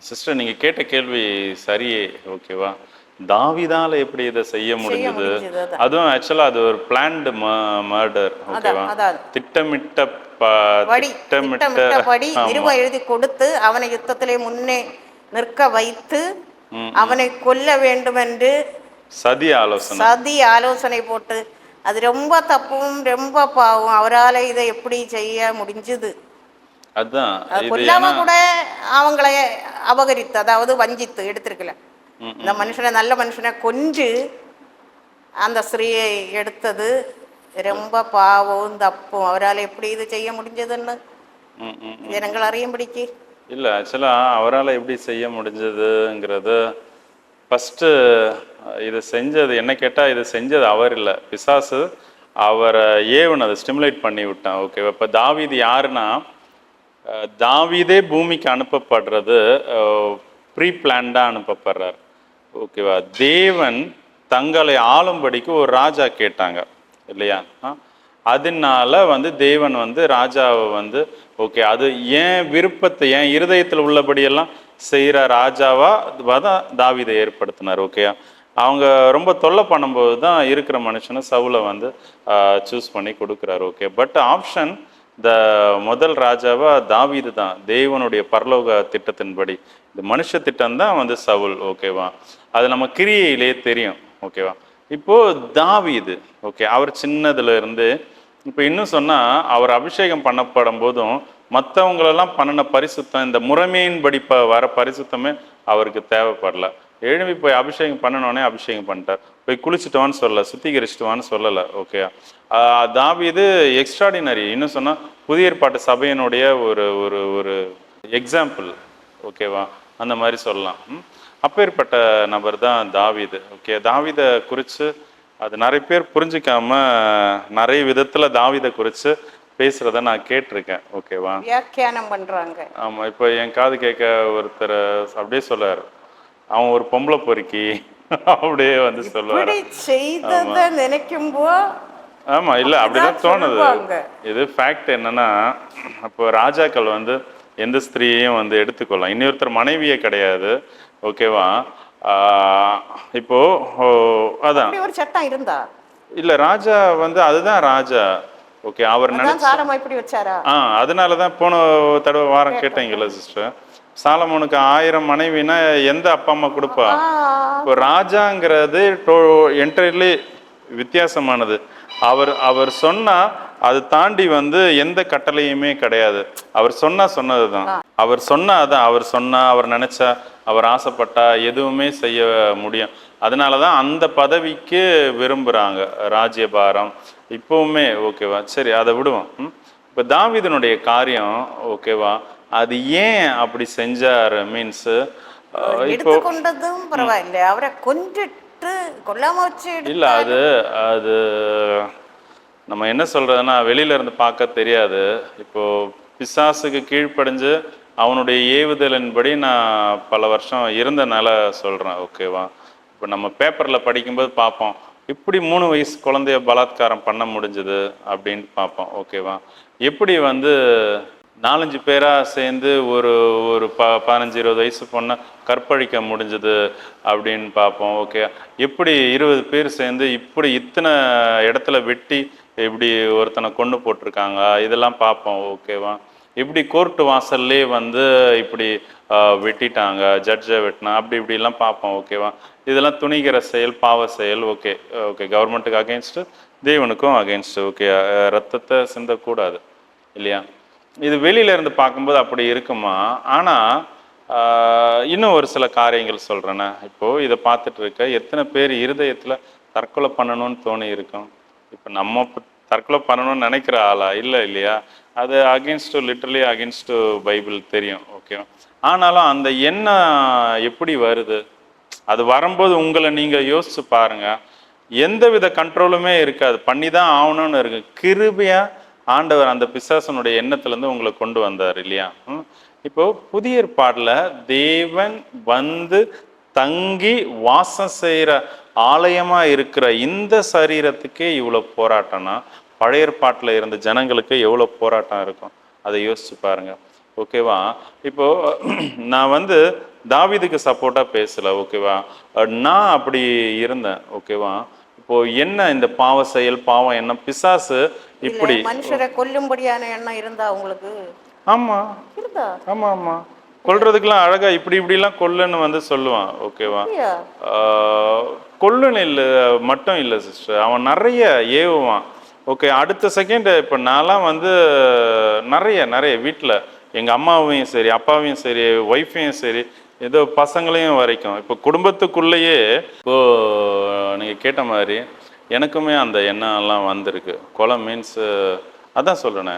Sister நீங்க கேட்ட கேள்வி சரியே, ஓகேவா? தாவீதால எப்படி இதை செய்ய செய்ய முடிஞ்சது? முடிஞ்சது. அதான் அதுவும் ஆக்சுவலா அது ஒரு பிளான்டு மர்டர், அதான் ஓகேவா? அதான் திட்டமிட்ட திட்டமிட்ட திட்டமிட்டபடி ஆமா. நிருபம் எழுதி கொடுத்து அவனை யுத்தத்திலே முன்னே நிற்க வைத்து ம், ம். அவனை கொல்ல வேண்டும் என்று சதி ஆலோசனை. சதி ஆலோசனை போட்டு, அது ரொம்ப தப்பும் ரொம்ப பாவம். அவரால் இதை எப்படி செய்ய முடிஞ்சது? அதான் அது இது. கொல்லாம ஏன்னா கூட அவங்கள அபகரித்து, அதாவது வஞ்சித்து எடுத்திருக்கல. ம், இந்த ம், மனுஷனை, நல்ல மனுஷனை கொஞ்சு அந்த ஸ்திரீயை எடுத்தது ரொம்ப பாவம் தப்பும். அவரால் எப்படி இது செய்ய முடிஞ்சதுன்னு ம், ம், ம். ஜனங்கள் அறியும்படிக்கு. இல்லை, ஆக்சுவலா அவரால் எப்படி செய்ய முடிஞ்சதுங்கிறது ஃபஸ்ட்டு, இது செஞ்சது என்ன கேட்டால், இது செஞ்சது அவர் இல்லை, பிசாசு அவரை ஏவன் அதை ஸ்டிமுலேட் பண்ணி விட்டான், ஓகேவா? இப்போ தாவீது யாருன்னா, தாவீதே பூமிக்கு அனுப்பப்படுறது ப்ரீ பிளான்டாக அனுப்பப்படுறார், ஓகேவா? தேவன் தங்களை ஆளும்படிக்கு ஒரு ராஜா கேட்டாங்க இல்லையா? அதனால தேவன் ராஜாவை ஓகே, அது ஏன் விருப்பத்தை, ஏன் இருதயத்தில் உள்ளபடியெல்லாம் செய்கிற ராஜாவா தான் தாவீதை ஏற்படுத்தினார், ஓகேயா? அவங்க ரொம்ப தொல்லை பண்ணும்போது தான் இருக்கிற மனுஷனை சவுலை சூஸ் பண்ணி கொடுக்குறாரு, ஓகே? பட் ஆப்ஷன் முதல் ராஜாவா தாவீது தான், தேவனுடைய பரலோக திட்டத்தின்படி. இந்த மனுஷ திட்டம் தான் சவுல், ஓகேவா? அது நம்ம கிரியையிலே தெரியும், ஓகேவா? இப்போ தாவீது, ஓகே, அவர் சின்னதுல இருந்து இப்போ இன்னும் சொன்னா, அவர் அபிஷேகம் பண்ணப்படும் போதும் மற்றவங்களெல்லாம் பண்ணின பரிசுத்தம், இந்த முறைமையின்படி வர பரிசுத்தமே அவருக்கு தேவைப்படல. எழுப்பி போய் அபிஷேகம் பண்ணனோடனே அபிஷேகம் பண்ணிட்டார். போய் குளிச்சுட்டுவான்னு சொல்லலை, சுத்திகரிச்சுட்டுவான்னு சொல்லலை, ஓகே? தாவீது எக்ஸ்ட்ராடினரி. இன்னும் சொன்னால் புதிய ஏற்பாட்டு சபையினுடைய ஒரு ஒரு ஒரு எக்ஸாம்பிள், ஓகேவா? அந்த மாதிரி சொல்லலாம். அப்பேற்பட்ட நபர் தான் தாவீது, ஓகே? தாவீதை குறித்து அது நிறைய பேர் புரிஞ்சிக்காம நிறைய விதத்தில் தாவீதை குறித்து பேசுகிறத நான் கேட்டிருக்கேன், ஓகேவா? வியாக்கியானம் பண்ணுறாங்க. ஆமாம். இப்போ என் காது கேட்க ஒருத்தர் அப்படியே சொல்லுவார், அவன் ஒரு பொம்பளை பொறுக்கி அப்படியே சொல்லுவார். செய்ததை நினைக்கும் போது ஆமா, இல்லை அப்படிதான் தோணுது. இது ஃபேக்ட். என்னன்னா, அப்போ ராஜாக்கள் எந்த ஸ்திரீயையும் எடுத்துக்கொள்ளலாம், இன்னொருத்தர் மனைவியே கிடையாது, ஓகேவா? இப்போ அதான் ஒரு சட்டம் இருந்தா இல்ல, ராஜா அதுதான் ராஜா, ஓகே? அவர் இப்படி வச்சாரா? அதனாலதான் போன தடவை வாரம் கேட்டீங்கல்ல சிஸ்டர், சாலமோனுக்கு 1000 மனைவினா எந்த அப்பா அம்மா கொடுப்பா? இப்போ ராஜாங்கிறது என்டையர்லி வித்தியாசமானது. அவர் சொன்னா அது தாண்டி எந்த கட்டளையுமே கிடையாது. அவர் சொன்னதுதான், அவர் சொன்னா, அவர் நினைச்சா, அவர் ஆசைப்பட்டா எதுவுமே செய்ய முடியும். அதனாலதான் அந்த பதவிக்கு விரும்புறாங்க, ராஜ்யபாரம் இப்பவுமே, ஓகேவா? சரி, அதை விடுவோம். இப்போ தாவீதினுடைய காரியம், ஓகேவா, அது ஏன் அப்படி செஞ்சார்? மீன்ஸ் இப்போ கொண்டதும் பரவாயில்லை, அவரை கொன்றுட்டு கொல்லாம வச்சு இல்லை, அது நம்ம என்ன சொல்றதுன்னா, வெளியில இருந்து பார்க்க தெரியாது. இப்போ பிசாசுக்கு கீழ்ப்படிஞ்சு அவனுடைய ஏவுதலின்படி நான் பல வருஷம் இருந்தனால சொல்றேன், ஓகேவா? இப்போ நம்ம பேப்பர்ல படிக்கும்போது பார்ப்போம், இப்படி 3 வயசு குழந்தைய பலாத்காரம் பண்ண முடிஞ்சது அப்படின்னு பார்ப்போம், ஓகேவா? எப்படி 4-5 பேராக சேர்ந்து ஒரு 15-20 வயசு பொண்ணை கற்பழிக்க முடிஞ்சது அப்படின்னு பார்ப்போம், ஓகே? எப்படி 20 பேர் சேர்ந்து இப்படி இத்தனை இடத்துல வெட்டி இப்படி ஒருத்தனை கொண்டு போட்டிருக்காங்க, இதெல்லாம் பார்ப்போம், ஓகேவா? இப்படி கோர்ட்டு வாசல்லே இப்படி வெட்டிட்டாங்க, ஜட்ஜை வெட்டினா, அப்படி இப்படிலாம் பார்ப்போம், ஓகேவா? இதெல்லாம் துணிகிற செயல், பாவ செயல், ஓகே? ஓகே, கவர்மெண்ட்டுக்கு அகெயின்ஸ்டு, தேவனுக்கும் அகெயின்ஸ்டு, ஓகே? ரத்தத்தை சிந்தக்கூடாது இல்லையா? இது வெளியில இருந்து பார்க்கும்போது அப்படி இருக்குமா? ஆனால் இன்னும் ஒரு சில காரியங்கள் சொல்கிறேன்னே. இப்போது இதை பார்த்துட்டு இருக்க எத்தனை பேர் இருதயத்தில் தற்கொலை பண்ணணும்னு தோணி இருக்கும்? இப்போ நம்ம தற்கொலை பண்ணணும்னு நினைக்கிற ஆளா? இல்லை இல்லையா? அது அகெயின்ஸ்டு, லிட்டரலி அகெயின்ஸ்டு பைபிள் தெரியும், ஓகே? ஆனாலும் அந்த எண்ணம் எப்படி வருது? அது வரும்போது உங்களை நீங்கள் யோசிச்சு பாருங்க, எந்த வித கண்ட்ரோலுமே இருக்காது, பண்ணி தான் ஆகணும்னு இருக்கு. கிருபையாக ஆண்டவர் அந்த பிசாசனுடைய எண்ணத்துலேருந்து உங்களை கொண்டு வந்தார் இல்லையா? இப்போ புதிய ஏற்பாடுல தேவன் தங்கி வாசம் செய்கிற ஆலயமா இருக்கிற இந்த சரீரத்துக்கே இவ்வளோ போராட்டம்னா, பழைய ஏற்பாட்டில் இருந்த ஜனங்களுக்கு எவ்வளோ போராட்டம் இருக்கும்? அதை யோசிச்சு பாருங்க. ஓகேவா? இப்போ நான் வந்து தாவீதுக்கு சப்போர்ட்டா பேசல, ஓகேவா? நான் அப்படி இருந்தேன், ஓகேவா? இப்போ என்ன இந்த பாவ செயல், பாவம் என்ன, பிசாசு இல்ல இப்படி. மனுஷரை கொல்லும்படியான எண்ணம் இருந்தா உங்களுக்கு? ஆமா, இருந்தா? ஆமா, ஆமா. கொல்றதுக்கெல்லாம் அழகா இப்படி இப்படிலாம் கொல்லுன்னு வந்து சொல்லுவான், ஓகேவா? அப்படியா? கொல்லுன்னு இல்லை மட்டும் இல்லை சிஸ்டர், அவன் நிறைய ஏவுவான். ஓகே, அடுத்த செகண்ட் இப்போ நான்லாம் வந்து நிறைய நிறைய வீட்டில் எங்கள் அம்மாவையும் சரி, அப்பாவையும் சரி, ஒய்ஃபையும் சரி, ஏதோ பசங்களையும் வரைக்கும், இப்போ குடும்பத்துக்குள்ளேயே இப்போ நீங்கள் கேட்ட மாதிரி எனக்குமே அந்த எண்ணம்லாம் வந்திருக்கு. கொலை மீன்ஸ் அதான் சொல்கிறேனே,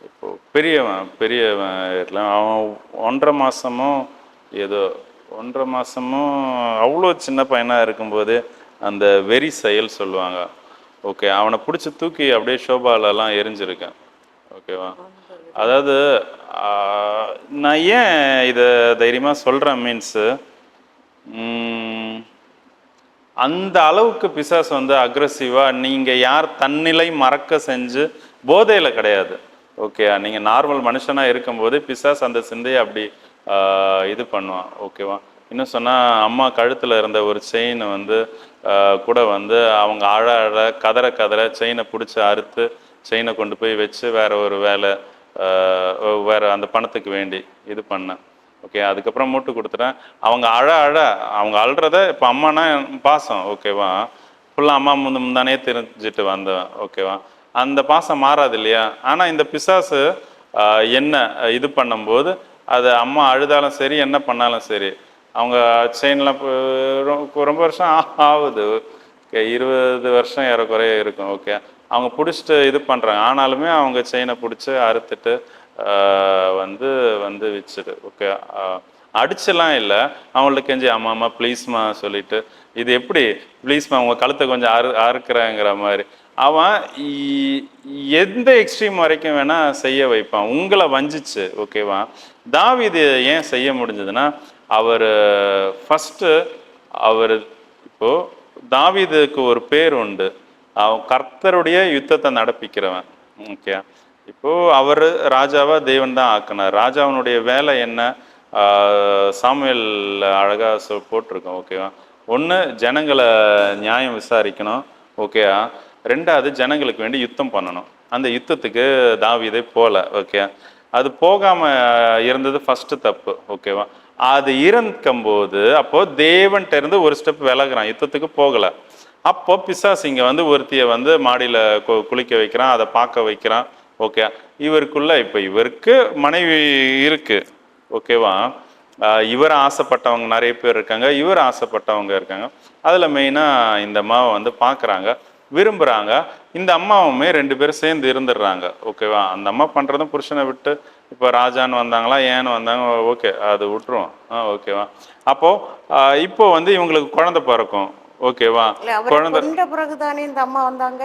இப்போ பெரியவன் இல்லை, அவன் 1.5 மாசமோ ஏதோ 1.5 மாசமும் அவ்வளோ சின்ன பையனாக இருக்கும்போது அந்த வெறி செயல் சொல்லுவாங்க. ஓகே, அவனை பிடிச்சி தூக்கி அப்படியே ஷோபாலெல்லாம் எரிஞ்சிருக்கேன், ஓகேவா? அதாவது நான் ஏன் இதை தைரியமாக சொல்கிறேன் மீன்ஸு, அந்த அளவுக்கு பிசாசு வந்து அக்ரெசிவாக, நீங்கள் யார் தன்னிலை மறக்க செஞ்சு போதையில் கிடையாது, ஓகே? நீங்கள் நார்மல் மனுஷனாக இருக்கும்போது பிசாசு அந்த சிந்தையை அப்படி இது பண்ணுவான், ஓகேவா? இன்னும் சொன்னால் அம்மா கழுத்தில் இருந்த ஒரு செயின் வந்து கூட வந்து அவங்க அழ கதற செயினை பிடிச்சி அறுத்து செயினை கொண்டு போய் வச்சு வேற ஒரு வேலை, வேற அந்த பணத்துக்கு வேண்டி இது பண்ணேன், ஓகே? அதுக்கப்புறம் மூட்டு கொடுத்துட்டேன். அவங்க அவங்க அழுறத இப்போ அம்மானா பாசம், ஓகேவா? ஃபுல்லாக அம்மா முந்தானே தெரிஞ்சுட்டு வந்தேன், ஓகேவா? அந்த பாசம் மாறாது இல்லையா? ஆனால் இந்த பிசாசு என்ன இது பண்ணும்போது அது அம்மா அழுதாலும் சரி, என்ன பண்ணாலும் சரி, அவங்க செயின்லாம் ரொம்ப வருஷம் ஆகுது, ஓகே? 20 வருஷம் ஏறக்குறைய இருக்கும், ஓகே? அவங்க பிடிச்சிட்டு இது பண்ணுறாங்க, ஆனாலுமே அவங்க செயினை பிடிச்சி அறுத்துட்டு வந்து வந்து வச்சுட்டு, ஓகே? அடிச்செல்லாம் இல்லை, அவங்கள்ட்ட கெஞ்சி அம்மா ப்ளீஸ்மா சொல்லிட்டு, இது எப்படி ப்ளீஸ்மா உங்கள் கழுத்தை கொஞ்சம் அறுக்கிறேங்கிற மாதிரி அவன் எந்த எக்ஸ்ட்ரீம் வரைக்கும் வேணா செய்ய வைப்பான், உங்களை வஞ்சிச்சு, ஓகேவா? தாவீது ஏன் செய்ய முடிஞ்சதுன்னா, அவர் ஃபஸ்ட்டு அவர் இப்போ தாவீதுக்கு ஒரு பேர் உண்டு, அவன் கர்த்தருடைய யுத்தத்தை நடப்பிக்கிறவன், ஓகே? இப்போ அவர் ராஜாவா தேவன் தான் ஆக்கினார். ராஜாவினுடைய வேலை என்ன, சாமுவேல் அழகா போட்டிருக்கோம், ஓகேவா? ஒன்று ஜனங்களை நியாயம் விசாரிக்கணும், ஓகேவா? 2வது ஜனங்களுக்கு வேண்டி யுத்தம் பண்ணணும். அந்த யுத்தத்துக்கு தாவீதே போல, ஓகே? அது போகாம இருந்தது ஃபர்ஸ்ட் தப்பு, ஓகேவா? அது இருக்கும்போது அப்போ தேவன்கிட்ட இருந்து ஒரு ஸ்டெப் விலகுறான், யுத்தத்துக்கு போகல. அப்போ பிசாசு இங்க வந்து ஒருத்திய வந்து மாடியில குளிக்க வைக்கிறான், அதை பார்க்க வைக்கிறான், ஓகே? இவருக்குள்ள இப்போ இவருக்கு மனைவி இருக்கு, ஓகேவா? இவர் ஆசைப்பட்டவங்க நிறைய பேர் இருக்காங்க, இவர் ஆசைப்பட்டவங்க இருக்காங்க. அதுல மெயினா இந்த அம்மாவை வந்து பார்க்குறாங்க, விரும்புகிறாங்க. இந்த அம்மாவுமே 2 பேரும் சேர்ந்து இருந்துடுறாங்க, ஓகேவா? அந்த அம்மா பண்ணுறதும் புருஷனை விட்டு இப்போ ராஜான்னு வந்தாங்களா, ஏன்னு வந்தாங்க, ஓகே, அது விட்டுருவோம், ஓகேவா? அப்போது இப்போ வந்து இவங்களுக்கு குழந்தை பிறக்கும், ஓகேவா? குழந்தை பிறகுதானே இந்த அம்மா வந்தாங்க?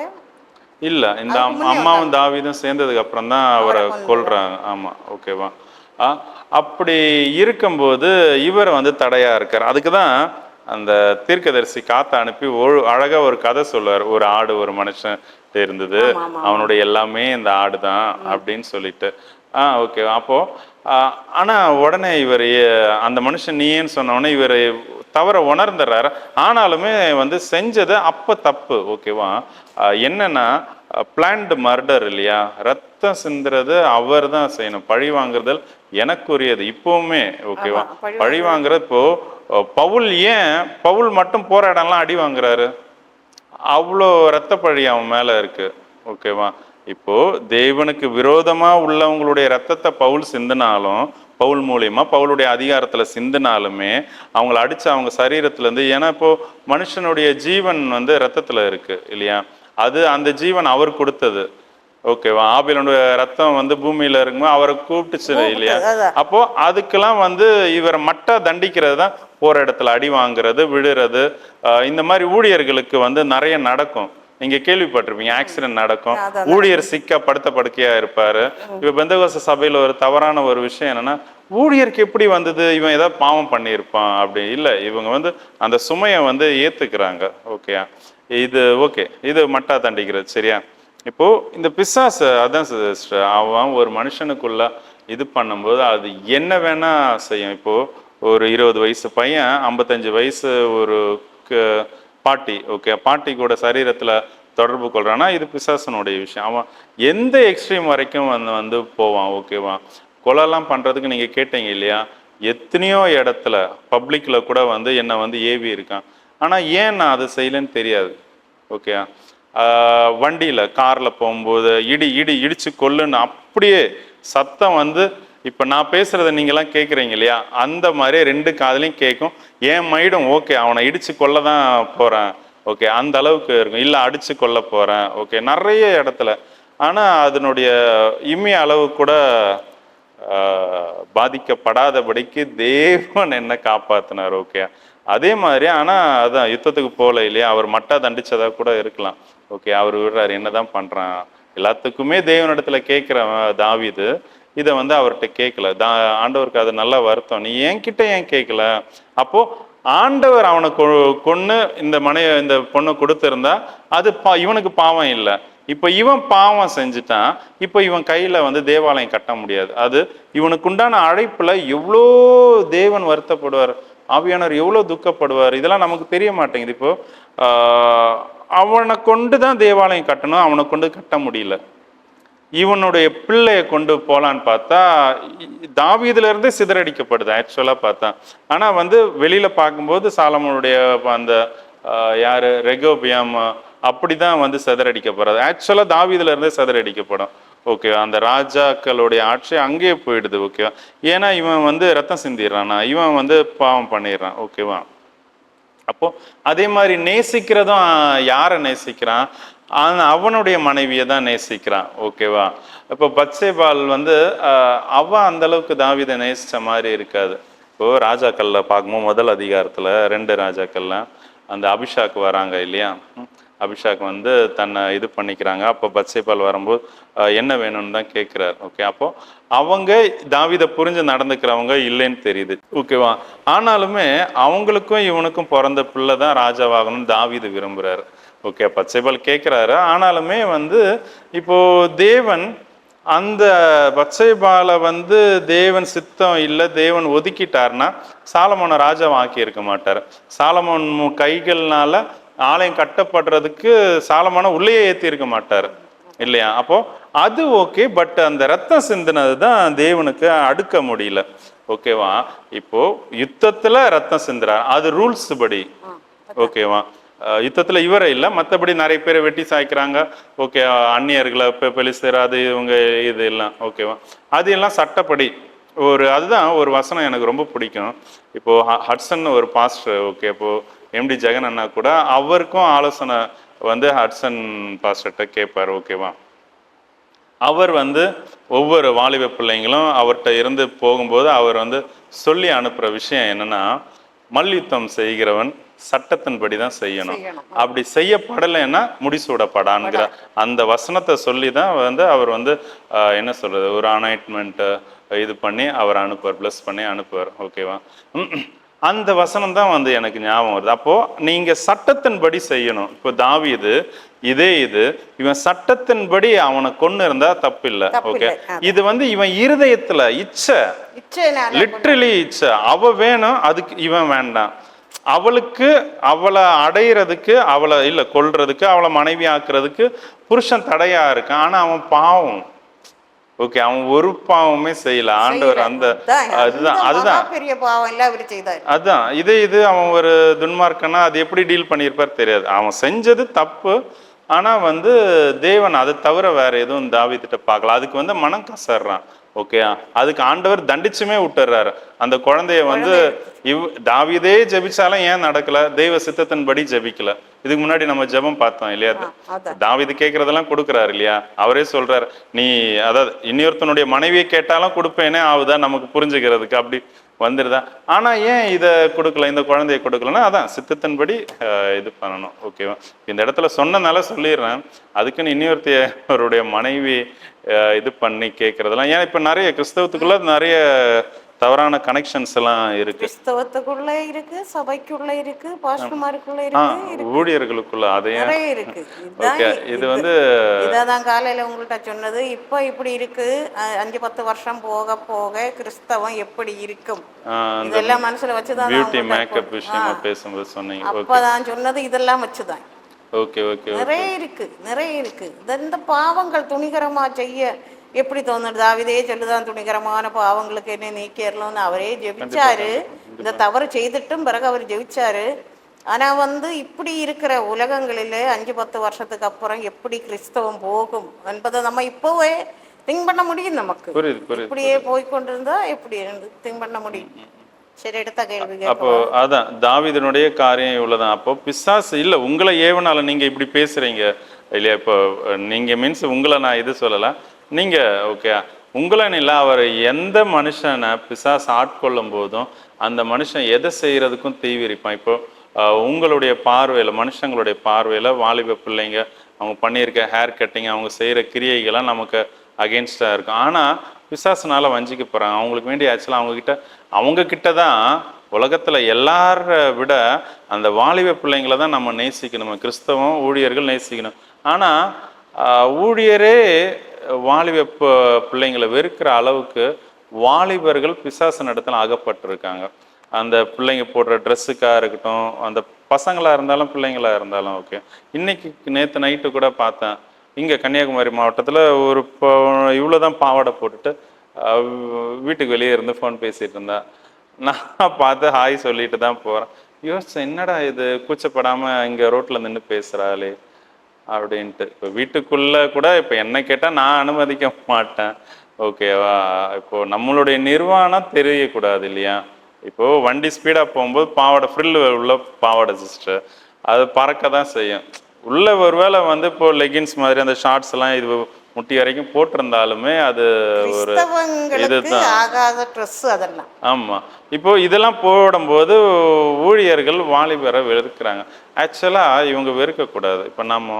இல்லை, இந்த அம்மாவும் தாவீதும் சேர்ந்ததுக்கு அப்புறம் தான் அவரை கொல்றாங்க, ஆமாம், ஓகேவா? அப்படி இருக்கும்போது இவர் வந்து தடையா இருக்கார். அதுக்கு தான் அந்த தீர்க்கதரிசி காத்த அனுப்பி அழகா ஒரு கதை சொல்லுவார், ஒரு ஆடு ஒரு மனுஷன் இருந்தது, அவனுடைய எல்லாமே இந்த ஆடு தான் அப்படின்னு சொல்லிட்டு, ஓகே? அப்போ ஆனா உடனே இவர் அந்த மனுஷன் நீன்னு சொன்ன உடனே இவர் தவற உணர்ந்துடுறாரு, ஆனாலுமே வந்து செஞ்சது அப்ப தப்பு, ஓகேவா? என்னன்னா பிளான்டு மர்டர் இல்லையா, ரத்தம் சிந்துறது அவர் தான் செய்யணும், பழி வாங்குறதல் எனக்குரியது இப்பவுமே, ஓகேவா? பழி வாங்குறது இப்போ பவுல் மட்டும் போற இடம்லாம் அடி வாங்குறாரு, அவ்வளோ ரத்த பழி அவன் மேல இருக்கு, ஓகேவா? இப்போ தேவனுக்கு விரோதமா உள்ளவங்களுடைய ரத்தத்தை பவுல் சிந்தினாலும், பவுல் மூலியமா பவுலுடைய அதிகாரத்துல சிந்தினாலுமே அவங்கள அடிச்சு அவங்க சரீரத்துல இருந்து, ஏன்னா இப்போ மனுஷனுடைய ஜீவன் வந்து ரத்தத்துல இருக்கு இல்லையா, அது அந்த ஜீவன் அவர் கொடுத்தது, ஓகேவா? ஆபேலுடைய ரத்தம் வந்து பூமியில இருக்கும்போது அவரை கூப்பிட்டுச்சு இல்லையா, அப்போ அதுக்கெல்லாம் வந்து இவரை மட்டா தண்டிக்கிறது தான், போற இடத்துல அடி வாங்குறது, விழுறது, இந்த மாதிரி ஊழியர்களுக்கு வந்து நிறைய நடக்கும், நீங்க கேள்விப்பட்டிருப்பீங்க, ஆக்சிடென்ட் நடக்கும், ஊழியர் சிக்க படுத்த படுக்கையா இருப்பாரு. இப்ப பெந்தகோஸ்து சபையில ஒரு தவறான ஒரு விஷயம் என்னன்னா, ஊழியருக்கு எப்படி வந்தது, இவன் ஏதாவது பாவம் பண்ணியிருப்பான் அப்படி இல்லை, இவங்க வந்து அந்த சுமையை வந்து ஏத்துக்கிறாங்க, ஓகே? இது ஓகே, இது மட்டா தண்டிக்கிறது, சரியா? இப்போ இந்த பிசாசு அதான் சிஸ்டர், அவன் ஒரு மனுஷனுக்குள்ள இது பண்ணும்போது அது என்ன வேணா செய்யும். இப்போ ஒரு 20 வயசு பையன் 55 வயசு ஒரு பாட்டி, ஓகே, பாட்டி கூட சரீரத்துல தொடர்பு கொள்றான்னா இது பிசாசனுடைய விஷயம். அவன் எந்த எக்ஸ்ட்ரீம் வரைக்கும் வந்து போவான். ஓகேவா? கொலைலாம் பண்றதுக்கு நீங்க கேட்டீங்க இல்லையா, எத்தனையோ இடத்துல பப்ளிக்ல கூட வந்து என்னை வந்து ஏவி இருக்கான். ஆனா ஏன் நான் அதை செய்யலன்னு தெரியாது. ஓகே, வண்டியில கார்ல போகும்போது இடிச்சு கொல்லுன்னு அப்படியே சத்தம் வந்து, இப்ப நான் பேசுறத நீங்கெல்லாம் கேட்குறீங்க இல்லையா, அந்த மாதிரி 2 காதுலையும் கேட்கும். என் மைடும் ஓகே அவனை இடிச்சு கொல்ல தான் போறேன், ஓகே, அந்த அளவுக்கு இருக்கும். இல்லை அடிச்சு கொல்ல போறேன், ஓகே, நிறைய இடத்துல. ஆனா அதனுடைய இம்மி அளவு கூட பாதிக்கப்படாதபடிக்கு தேவன் என்ன காப்பாத்தினார். ஓகே, அதே மாதிரி. ஆனா அதான் யுத்தத்துக்கு போகல இல்லையா, அவர் மட்டா தண்டிச்சதா கூட இருக்கலாம். ஓகே, அவர் விடுறாரு, என்னதான் பண்றான். எல்லாத்துக்குமே தேவனிடத்துல கேட்கிறவன் தாவீது இதை வந்து அவர்கிட்ட கேட்கல. ஆண்டவருக்கு அது நல்ல வருத்தம், நீ என்கிட்ட ஏன் கேட்கல. அப்போ ஆண்டவர் அவனை கொன்னு இந்த பொண்ணை கொடுத்திருந்தா அது இவனுக்கு பாவம் இல்லை. இப்ப இவன் பாவம் செஞ்சுட்டான். இப்ப இவன் கையில வந்து தேவாலயம் கட்ட முடியாது. அது இவனுக்கு உண்டான அழைப்புல எவ்வளோ தேவன் வருத்தப்படுவார், ஆவியானவர் எவ்வளவு துக்கப்படுவார், இதெல்லாம் நமக்கு தெரிய மாட்டேங்குது. இப்போ அவனை கொண்டு தான் தேவாலயம் கட்டணும், அவனை கொண்டு கட்ட முடியல. இவனுடைய பிள்ளைய கொண்டு போலான்னு பார்த்தா தாவீதுல இருந்தே சிதறடிக்கப்படுது ஆக்சுவலா பார்த்தா. ஆனா வந்து வெளியில பார்க்கும்போது சாலமோனுடைய அந்த யாரு ரெகோபியாம் அப்படிதான் வந்து சிதறடிக்கப்படுறது. ஆக்சுவலா தாவீதுல இருந்தே சிதறடிக்கப்படும். ஓகே, அந்த ராஜாக்களுடைய ஆட்சி அங்கேயே போயிடுது. ஓகேவா? ஏன்னா இவன் வந்து ரத்தம் சிந்திடுறானா, இவன் வந்து பாவம் பண்ணிடுறான். ஓகேவா? அப்போ அதே மாதிரி நேசிக்கிறதும் யாரை நேசிக்கிறான், அவனுடைய மனைவியை தான் நேசிக்கிறான். ஓகேவா? இப்போ பத்சேபால் வந்து அவ அந்த அளவுக்கு தாவீதை நேசிச்ச மாதிரி இருக்காது. இப்போ ராஜாக்கள்ல பார்க்கும்போது முதல் அதிகாரத்துல 2 ராஜாக்கள்ல அந்த அபிஷாக் வராங்க இல்லையா, அபிஷாக் வந்து தன்னை இது பண்ணிக்கிறாங்க. அப்போ பத்சேபால் வரும்போது என்ன வேணும்னு தான் கேட்குறாரு. ஓகே, அப்போ அவங்க தாவீதை புரிஞ்சு நடந்துக்கிறவங்க இல்லைன்னு தெரியுது. ஓகேவா? ஆனாலுமே அவங்களுக்கும் இவனுக்கும் பிறந்த பிள்ளை தான் ராஜாவாகணும்னு தாவீது விரும்புறாரு. ஓகே, பத்சேபால் கேட்குறாரு. ஆனாலுமே வந்து இப்போ தேவன் அந்த பத்சேபாலை வந்து தேவன் சித்தம் இல்லை, தேவன் ஒதுக்கிட்டார்னா சாலமோனை ராஜாவை ஆக்கி இருக்க மாட்டார். சாலமோன் கைகள்னால ஆலயம் கட்டப்படுறதுக்கு சாலமோனை உள்ளே ஏற்றி இருக்க மாட்டார் இல்லையா? அப்போ அது ஓகே. பட் அந்த ரத்தம் சிந்தினது தான் தேவனுக்கு அடுக்க முடியல. ஓகேவா? இப்போ யுத்தத்துல ரத்தம் சிந்துறார், அது ரூல்ஸ் படி. ஓகேவா? யுத்தத்துல இவரை இல்லை, மற்றபடி நிறைய பேரை வெட்டி சாய்க்கிறாங்க. ஓகே, அந்நியர்களை பெலிஸ்தர் அது இவங்க இது எல்லாம். ஓகேவா? அது எல்லாம் சட்டப்படி அதுதான் ஒரு வசனம் எனக்கு ரொம்ப பிடிக்கும். இப்போ ஹட்சன் ஒரு பாஸ்டர், ஓகே, இப்போ எம்டி ஜெகன் அண்ணா கூட அவருக்கும் ஆலோசனை வந்து ஹட்சன் பாஸ்டர்கிட்ட கேட்பார். ஓகேவா? அவர் வந்து ஒவ்வொரு வாலிப பிள்ளைங்களும் அவர்கிட்ட இருந்து போகும்போது அவர் வந்து சொல்லி அனுப்புற விஷயம் என்னன்னா, மல்யுத்தம் செய்கிறவன் சட்டத்தின்படி தான் செய்யணும், அப்படி செய்யப்படலைன்னா முடிசூடப்படான்ங்கிற அந்த வசனத்தை சொல்லி தான் வந்து அவர் வந்து என்ன சொல்றது, ஒரு அனாயின்ட்மெண்ட் இது பண்ணி அவர் அனுப்புவார், பிளஸ் பண்ணி அனுப்புவார். ஓகேவா? அந்த வசனம் தான் வந்து எனக்கு ஞாபகம் வருது. அப்போ நீங்க சட்டத்தின்படி செய்யணும். இப்போ தாவீது இது இவன் சட்டத்தின்படி அவனை கொன்னு இருந்தா தப்பு இல்லை. ஓகே, இது வந்து இவன் இருதயத்துல இச்சை, லிட்ரலி இச்சை. அவ வேணும், அதுக்கு இவன் வேண்டாம். அவளுக்கு அவளை அடையிறதுக்கு, அவளை இல்லை கொல்றதுக்கு, அவளை மனைவி ஆக்குறதுக்கு புருஷன் தடையா இருக்கான். ஆனா அவன் பாவம். ஓகே, அவன் ஒரு பாவமே செய்யல. ஆண்டவர் அந்த அதுதான் பெரிய பாவம் இல்ல அவர் செய்தார். அதான் இது அவன் ஒரு துன்மார்க்கனா அது எப்படி டீல் பண்ணியிருப்பார் தெரியாது. அவன் செஞ்சது தப்பு. ஆனா வந்து தேவன் அதை தவிர வேற எதுவும் தாவீதுட்ட பார்க்கல. அதுக்கு வந்து மனம் கசறான். ஓகே, அதுக்கு ஆண்டவர் தண்டிச்சுமே விட்டுறாரு. அந்த குழந்தைய வந்து தாவீதே ஜெபிச்சாலும் ஏன் நடக்கல, தெய்வ சித்தத்தின்படி ஜெபிக்கல. இதுக்கு முன்னாடி நம்ம ஜெபம் பார்த்தோம் இல்லையா, தாவீது கேட்கறதெல்லாம் கொடுக்குறாரு இல்லையா. அவரே சொல்றாரு, நீ அதாவது இன்னொருத்தனுடைய மனைவியை கேட்டாலும் கொடுப்பேனே ஆகுதா நமக்கு புரிஞ்சுக்கிறதுக்கு, அப்படி வந்துருதா. ஆனா ஏன் இதை கொடுக்கல, இந்த குழந்தைய கொடுக்கலன்னா அதான் சித்தத்தின்படி இது பண்ணணும். ஓகேவா? இந்த இடத்துல சொன்னனால சொல்லிடுறேன். அதுக்குன்னு இன்னொருத்தைய மனைவி இது பண்ணி கேட்கறதெல்லாம் ஏன் இப்ப நிறைய கிறிஸ்தவத்துக்குள்ள நிறைய தவறான கனெக்ஷன்ஸ் எல்லாம் இருக்கு. கிறிஸ்தவத்துக்குள்ள இருக்கு, சபைக்குள்ள இருக்கு, பாஸ்டர்மாருக்குள்ள ஆ இருக்கு, ஊழியர்களுக்குள்ள அதையும் நிறைய இருக்கு. இதுதான் ஓகே. இது வந்து இதான் காலையில உங்கள்கிட்ட சொன்னது. இப்போ இப்படி இருக்கு. 5-10 வருஷம் போக போக கிறிஸ்தவம் எப்படி இருக்கும், அந்த இதெல்லாம் மனசுல வச்சுதான் நான் பியூட்டி உங்கள்கிட்ட மேக்கப் விஷயமா பேசும்போது சொன்னீங்க. ஓகே அப்பதான் சொன்னது. இதெல்லாம் வச்சுதான் ஓகே ஓகே ஓகே. நிறைய இருக்கு, நிறைய இருக்கு. இந்த பாவங்கள் துணிகரமா செய்ய எப்படி தோணுது? தாவீதே சொல்லுதான், துணிகரமான பாவங்களுக்கு என்ன நீக்கிடலாம்னு அவரே ஜெபிச்சாரு. இந்த தவறு செய்துட்டும் பிறகு அவர் ஜெபிச்சாரு. ஆனா இப்படி இருக்கிற உலகங்களிலே 5-10 வருஷத்துக்கு அப்புறம் எப்படி கிறிஸ்தவம் போகும் என்பதை நம்ம இப்போவே திங்க் பண்ண முடியும். நமக்கு புரியுது புரியுது. இப்படியே போய்கொண்டிருந்தா எப்படி திங்க் பண்ண முடியும்? சரி, எடுத்த கேள்வி அப்போ அதான் தாவீதினுடைய காரியம் இவ்வளவுதான். அப்போ பிசாசு இல்ல உங்களை ஏவனால நீங்க இப்படி பேசுறீங்க இல்லையா? இப்போ நீங்க மீன்ஸ் உங்களை நான் இது சொல்லல, நீங்க ஓகே உங்களைன்னு இல்லை, அவர் எந்த மனுஷனை பிசாசு ஆட்கொள்ளும் போதும் அந்த மனுஷன் எதை செய்யறதுக்கும் தீவிரிப்பான். இப்போ உங்களுடைய பார்வையில, மனுஷங்களுடைய பார்வையில வாலிப பிள்ளைங்க அவங்க பண்ணியிருக்க ஹேர் கட்டிங், அவங்க செய்யற கிரியைகள்லாம் நமக்கு அகெயின்ஸ்டா இருக்கும். ஆனா பிசாசுனால வஞ்சிக்க போறாங்க. அவங்களுக்கு வேண்டிய ஆக்சுவலாக அவங்க கிட்ட தான் உலகத்துல எல்லார விட அந்த வாலிப பிள்ளைங்களை தான் நம்ம நேசிக்கணும். கிறிஸ்தவம் ஊழியர்கள் நேசிக்கணும். ஆனா ஊழியரே வாலிப பிள்ளைங்களை வெறுக்கிற அளவுக்கு வாலிபர்கள் பிசாசு நடத்தல அகப்பட்டிருக்காங்க. அந்த பிள்ளைங்க போடுற ட்ரெஸ்ஸுக்காக இருக்கட்டும், அந்த பசங்களா இருந்தாலும் பிள்ளைங்களா இருந்தாலும் ஓகே. இன்னைக்கு நேற்று நைட்டு கூட பார்த்தேன், இங்கே கன்னியாகுமரி மாவட்டத்தில் ஒரு இவ்வளோதான் பாவாடை போட்டுட்டு வீட்டுக்கு வெளியே இருந்து ஃபோன் பேசிகிட்டு இருந்தேன். நான் பார்த்து ஹாய் சொல்லிட்டு தான் போகிறேன். யோசிச்சேன், என்னடா இது கூச்சப்படாமல் இங்கே ரோட்டில் நின்று பேசுகிறாளே அப்படின்ட்டு. இப்போ வீட்டுக்குள்ளே கூட இப்போ என்ன கேட்டால் நான் அனுமதிக்க மாட்டேன். ஓகேவா? இப்போது நம்மளுடைய நிர்வாணம் தெரியக்கூடாது இல்லையா? இப்போது வண்டி ஸ்பீடாக போகும்போது பாவாடை ஃப்ரில் உள்ள பாவாடை சிஸ்டர் அது பறக்க தான் செய்யும். உள்ள ஒருவேளை இப்போ லெகின்ஸ் மாதிரி அந்த ஷார்ட்ஸ் எல்லாம் இது முட்டி வரைக்கும் போட்டிருந்தாலுமே அது ஒரு இதுதான் ஆகாத ட்ரெஸ் அதெல்லாம். ஆமா, இப்போ இதெல்லாம் போடும்போது ஊழியர்கள் வாலிபரை வெறுக்கிறாங்க. ஆக்சுவலா இவங்க வெறுக்கக்கூடாது. இப்போ நம்ம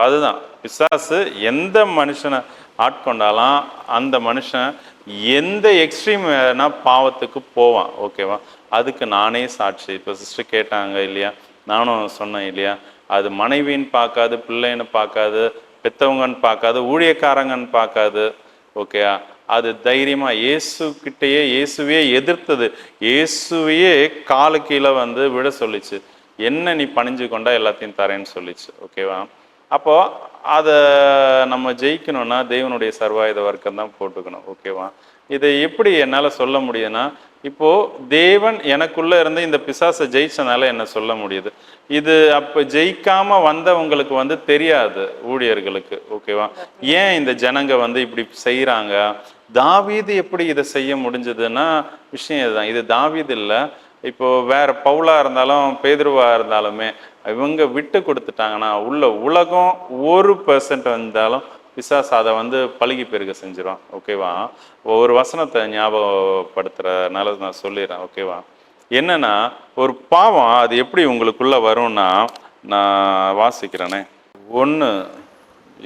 அதுதான் பிசாசு எந்த மனுஷனை ஆட்கொண்டாலும் அந்த மனுஷன் எந்த எக்ஸ்ட்ரீம்னா பாவத்துக்கு போவான். ஓகேவா? அதுக்கு நானே சாட்சி. இப்போ சிஸ்டர் கேட்டாங்க இல்லையா, நானும் சொன்னேன் இல்லையா, அது மனைவின்னு பார்க்காது, பிள்ளைன்னு பார்க்காது, பெத்தவங்கன்னு பார்க்காது, ஊழியக்காரங்கன்னு பார்க்காது. ஓகேயா? அது தைரியமா இயேசுக்கிட்டேயே இயேசுவையே எதிர்த்தது. இயேசுவையே காலு கீழே விட சொல்லிச்சு. என்ன நீ பணிஞ்சு கொண்டா எல்லாத்தையும் தரேன்னு சொல்லிச்சு. ஓகேவா? அப்போ அதை நம்ம ஜெயிக்கணும்னா தேவனுடைய சர்வாயுத வர்க்கம் தான் போட்டுக்கணும். ஓகேவா? இதை எப்படி என்னால் சொல்ல முடியுதுன்னா, இப்போ தேவன் எனக்குள்ள இருந்து இந்த பிசாசை ஜெயிச்சனால என்ன சொல்ல முடியுது. இது அப்போ ஜெயிக்காம வந்தவங்களுக்கு தெரியாது ஊழியர்களுக்கு. ஓகேவா? ஏன் இந்த ஜனங்க இப்படி செய்யறாங்க? தாவீது எப்படி இதை செய்ய முடிஞ்சதுன்னா விஷயம் இதுதான். இது தாவீது இல்லை, இப்போ வேற பவுலா இருந்தாலும் பேதுருவா இருந்தாலுமே இவங்க விட்டு கொடுத்துட்டாங்கன்னா உள்ள உலகம் 1% வந்தாலும் பிசாசு அதை பழகி பெருக செஞ்சிடும். ஓகேவா? ஒரு வசனத்தை ஞாபகப்படுத்துறதுனால நான் சொல்லிடுறேன். ஓகேவா? என்னன்னா ஒரு பாவம் அது எப்படி உங்களுக்குள்ள வரும்னா, நான் வாசிக்கிறேனே. 1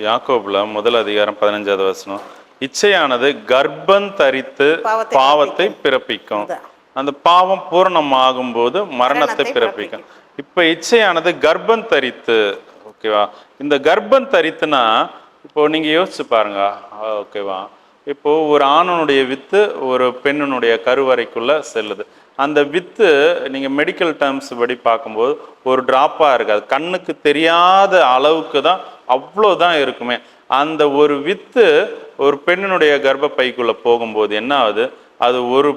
யாக்கோபுல 1:15 இச்சையானது கர்ப்பம் தரித்து பாவத்தை பிறப்பிக்கும், அந்த பாவம் பூரணமாகும் போது மரணத்தை பிறப்பிக்கும். இப்ப இச்சையானது கர்ப்பம் தரித்து. ஓகேவா? இந்த கர்ப்பம் தரித்துனா இப்போ நீங்க யோசிச்சு பாருங்க. ஓகேவா? இப்போ ஒரு ஆணுடைய வித்து ஒரு பெண்ணுடைய கருவறைக்குள்ள செல்லுது. அந்த வித்து நீங்க மெடிக்கல் டேர்ம்ஸ் படி பார்க்கும்போது ஒரு டிராப்பா இருக்காது, கண்ணுக்கு தெரியாத அளவுக்கு தான் அவ்வளோதான் இருக்குமே. அந்த ஒரு வித்து ஒரு பெண்ணினுடைய கர்ப்பப்பைக்குள்ள போகும்போது என்ன ஆகுது, அது ஒரு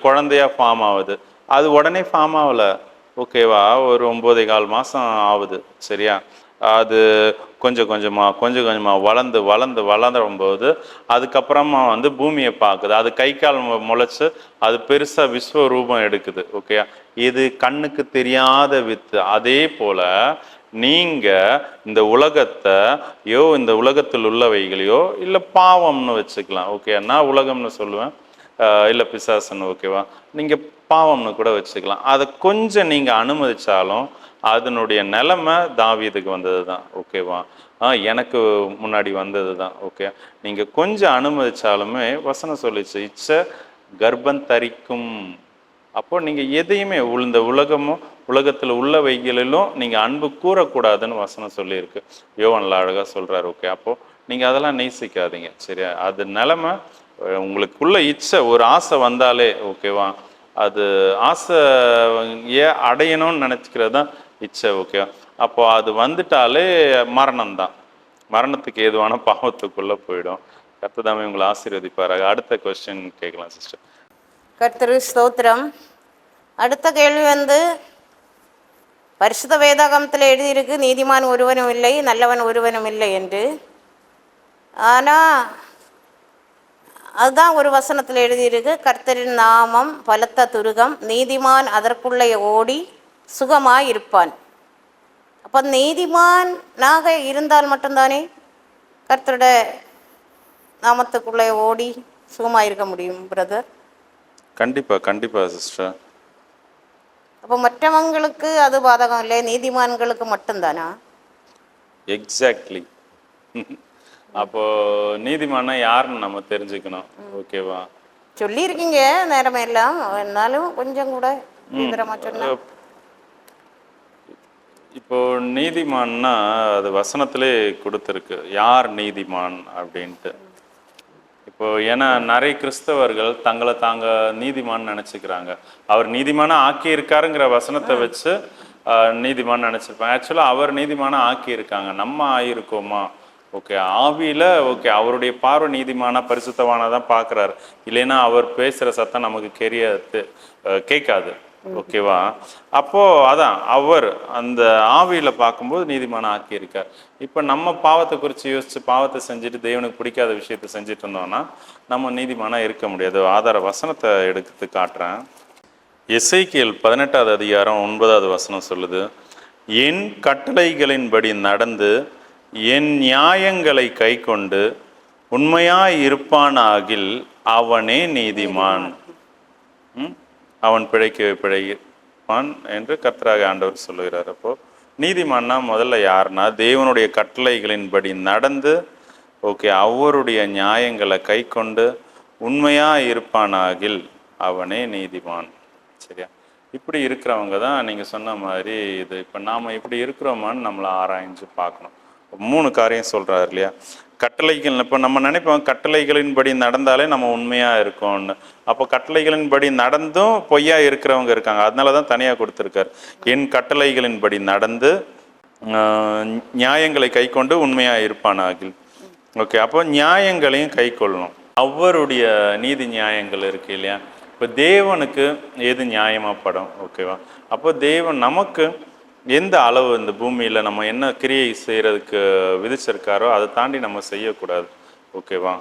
குழந்தையா ஃபார்ம் ஆகுது. அது உடனே ஃபார்ம் ஆகல. ஓகேவா? ஒரு 9.25 மாதம் ஆகுது. சரியா? அது கொஞ்சம் கொஞ்சமா வளரும்போது அதுக்கப்புறமா பூமியை பார்க்குது. அது கை கால் முளைச்சு அது பெருசா விஸ்வரூபம் எடுக்குது. ஓகே, இது கண்ணுக்கு தெரியாத வித்து. அதே போல நீங்க இந்த உலகத்தையோ இந்த உலகத்தில் உள்ளவைகளையோ இல்லை பாவம்னு வச்சுக்கலாம். ஓகே, நான் உலகம்னு சொல்லுவேன், இல்லை பிசாசுன்னு. ஓகேவா? நீங்கள் பாவம்னு கூட வச்சுக்கலாம். அதை கொஞ்சம் நீங்கள் அனுமதிச்சாலும் அதனுடைய நிலைமை தாவீதுக்கு வந்தது தான். ஓகேவா? எனக்கு முன்னாடி வந்தது தான். ஓகே, நீங்கள் கொஞ்சம் அனுமதிச்சாலுமே வசனம் சொல்லிச்சு, இச்சை கர்ப்பம் தரிக்கும். அப்போ நீங்க எதையுமே இந்த உலகமும் உலகத்துல உள்ளவைகளிலும் நீங்க அன்பு கூறக்கூடாதுன்னு வசனம் சொல்லியிருக்கு. யோவான்ல அழகா சொல்றாரு. ஓகே, அப்போ நீங்க அதெல்லாம் நேசிக்காதீங்க. சரியா? அது நிலைமை உங்களுக்குள்ள இச்சை ஒரு ஆசை வந்தாலே ஓகேவா, அது ஆசை அடையணும்னு நினைச்சுக்கிறது தான் இச்சை. ஓகே, அப்போ அது வந்துட்டாலே மரணம் தான். மரணத்துக்கு ஏதுவான பாவத்துக்குள்ள போயிடும். கர்த்ததாமே உங்களை ஆசீர்வதிப்பாராக. அடுத்த கொஸ்டின் கேட்கலாம் சிஸ்டர். கர்த்தரு ஸ்தோத்திரம். அடுத்த கேள்வி பரிசுத்த வேதாகமத்தில் எழுதியிருக்கு, நீதிமான் ஒருவனும் இல்லை, நல்லவன் ஒருவனும் இல்லை என்று. ஆனால் அதுதான் ஒரு வசனத்தில் எழுதியிருக்கு, கர்த்தரின் நாமம் பலத்த துருகம், நீதிமான் அதற்குள்ளே ஓடி சுகமாய் இருப்பான். அப்போ நீதிமானாக இருந்தால் மட்டும்தானே கர்த்தரோட நாமத்துக்குள்ளே ஓடி சுகமாக இருக்க முடியும் பிரதர்? கண்டிப்பா கண்டிப்பா சிஸ்டர். அப்போ மற்றவங்களுக்கு அது பாதகம் இல்லை, நீதிமான்களுக்கு மட்டும்தானா? எக்ஸாக்ட்லி. அப்போ நீதிமானா யாருன்னு நம்ம தெரிஞ்சுக்கணும். ஓகேவா? சொல்லியிருக்கீங்க நேரமே எல்லாம், இருந்தாலும் கொஞ்சம் கூட விவரமா சொன்னா. இப்போ நீதிமான்னா அது வசனத்திலே கொடுத்துருக்கு, யார் நீதிமான் அப்படின்ட்டு. இப்போ ஏன்னா நிறைய கிறிஸ்தவர்கள் தங்களை தாங்க நீதிமான் நினைச்சுக்கிறாங்க. அவர் நீதிமானா ஆக்கி இருக்காருங்கிற வசனத்தை வச்சு நீதிமான் நினைச்சிருப்பாங்க. ஆக்சுவலா அவர் நீதிமானா ஆக்கி இருக்காங்க, நம்ம ஆயிருக்கோமா? ஓகே, ஆவியில ஓகே அவருடைய பார்வை நீதிமானா பரிசுத்தவானா தான் பார்க்குறாரு. இல்லைன்னா அவர் பேசுகிற சத்தம் நமக்கு கேட்காது. ஓகேவா? அப்போ அதான் அவர் அந்த ஆவியில பார்க்கும்போது நீதிமானா ஆக்கியிருக்கார். இப்போ நம்ம பாவத்தை குறித்து யோசிச்சு பாவத்தை செஞ்சுட்டு தேவனுக்கு பிடிக்காத விஷயத்த செஞ்சுட்டு இருந்தோம்னா நம்ம நீதிமானா இருக்க முடியாது. ஆதார வசனத்தை எடுத்து காட்டுறேன். எசேக்கியேல் 18வது அதிகாரம் 9வது வசனம் சொல்லுது, என் கட்டளைகளின்படி நடந்து என் நியாயங்களை கை கொண்டு உண்மையாய் இருப்பானாகில் அவனே நீதிமான், அவன் பிழைப்பான் என்று கர்த்தராக ஆண்டவர் சொல்லுகிறார். அப்போ நீதிமான்னா முதல்ல யாருன்னா தேவனுடைய கட்டளைகளின்படி நடந்து ஓகே அவருடைய நியாயங்களை கை கொண்டு உண்மையா இருப்பானாகில் அவனே நீதிமான். சரியா? இப்படி இருக்கிறவங்க தான் நீங்க சொன்ன மாதிரி இது. இப்போ நாம இப்படி இருக்கிறோமான்னு நம்மளை ஆராய்ஞ்சு பார்க்கணும். 3 காரியம் சொல்றாரு இல்லையா? கட்டளைகள். இப்போ நம்ம நினைப்போம் கட்டளைகளின்படி நடந்தாலே நம்ம உண்மையா இருக்கோம்னு. அப்போ கட்டளைகளின்படி நடந்தும் பொய்யா இருக்கிறவங்க இருக்காங்க. அதனால தான் தனியாக கொடுத்துருக்காரு, என் கட்டளைகளின்படி நடந்து நியாயங்களை கை கொண்டு உண்மையா இருப்பானாகில். ஓகே, அப்போ நியாயங்களையும் கை கொள்ளணும். அவருடைய நீதி நியாயங்கள் இருக்கு இல்லையா? இப்போ தேவனுக்கு எது நியாயமாப்படும்? ஓகேவா? அப்போ தேவன் நமக்கு எந்த அளவு இந்த பூமியில் நம்ம என்ன கிரியை செய்கிறதுக்கு விதிச்சிருக்காரோ அதை தாண்டி நம்ம செய்யக்கூடாது. ஓகேவா?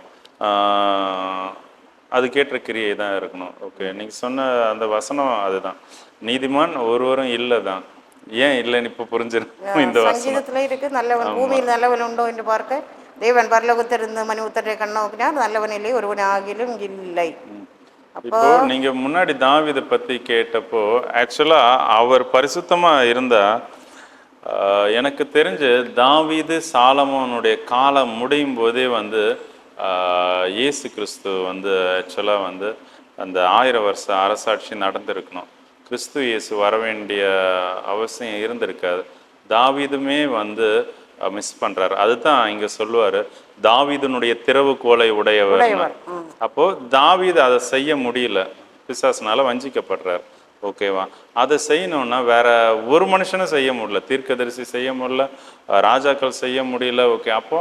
அதுக்கேற்ற கிரியை தான் இருக்கணும். ஓகே, நீங்கள் சொன்ன அந்த வசனம் அதுதான், நீதிமான் ஒருவரும் இல்லை தான். ஏன் இல்லைன்னு இப்போ புரிஞ்சிருக்கும். இந்த சங்கீதத்துல இருக்கு, நல்லவன் பூமியில் நல்லவன் உண்டோ என்று பார்க்க தேவன் பரலோகத்திலிருந்து மனு உத்தரை கண்ணோக்கினார், நல்லவன் இல்லை ஒருவன் ஆகிலும் இல்லை. இப்போ நீங்க முன்னாடி தாவீதை பத்தி கேட்டப்போ ஆக்சுவலா அவர் பரிசுத்தமா இருந்தா எனக்கு தெரிஞ்சு தாவீது சாலமோனுடைய காலம் முடியும் போதே இயேசு கிறிஸ்து ஆக்சுவலா அந்த 1000 வருஷ அரசாட்சி நடந்திருக்கணும். கிறிஸ்து இயேசு வர வேண்டிய அவசியம் இருந்திருக்காது. தாவீதுமே மிஸ் பண்றாரு. அதுதான் இங்க சொல்லுவாரு, தாவீதுனுடைய திறவுகோலை உடையவர். அப்போ தாவீது அதை செய்ய முடியல, பிசாசுனால வஞ்சிக்கப்படுறார். ஓகேவா? அதை செய்யணும்னா வேற ஒரு மனுஷனும் செய்ய முடியல, தீர்க்கதரிசி செய்ய முடியல, ராஜாக்கள் செய்ய முடியல. ஓகே, அப்போ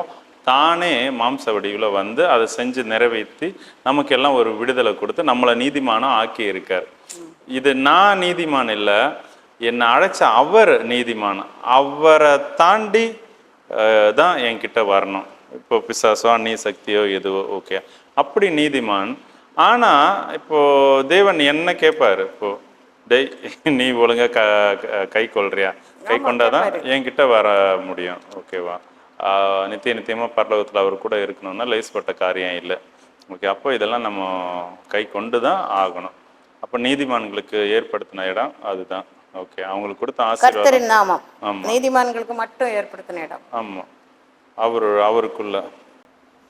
தானே மாம்ச வடிவில் அதை செஞ்சு நிறைவேற்றி நமக்கெல்லாம் ஒரு விடுதலை கொடுத்து நம்மளை நீதிமானம் ஆக்கி இருக்கார். இது நான் நீதிமான் இல்லை, என்னை அழைச்ச அவர் நீதிமான். அவரை தாண்டி தான் என்கிட்ட வரணும். இப்போ பிசாசோ நீ சக்தியோ எதுவோ ஓகே, அப்படி நீதிமான். ஆனால் இப்போ தேவன் என்ன கேட்பாரு, இப்போ டேய் நீ ஒழுங்கா கை கொள்றியா? கை கொண்டாதான் என்கிட்ட வர முடியும். ஓகேவா? நித்தியமாக பரலோகத்தில் அவர் கூட இருக்கணும்னா லேஸ்பட்ட காரியம் இல்லை. ஓகே, அப்போ இதெல்லாம் நம்ம கை கொண்டு தான் ஆகணும். அப்போ நீதிமான்களுக்கு ஏற்படுத்தின இடம் அதுதான். ஓகே, அவங்களுக்கு கொடுத்த ஆசீர்வாதம் நாமம் நீதிமான்களுக்கு மட்டும் ஏற்படுத்தின இடம். ஆமாம், அவருக்குள்ள.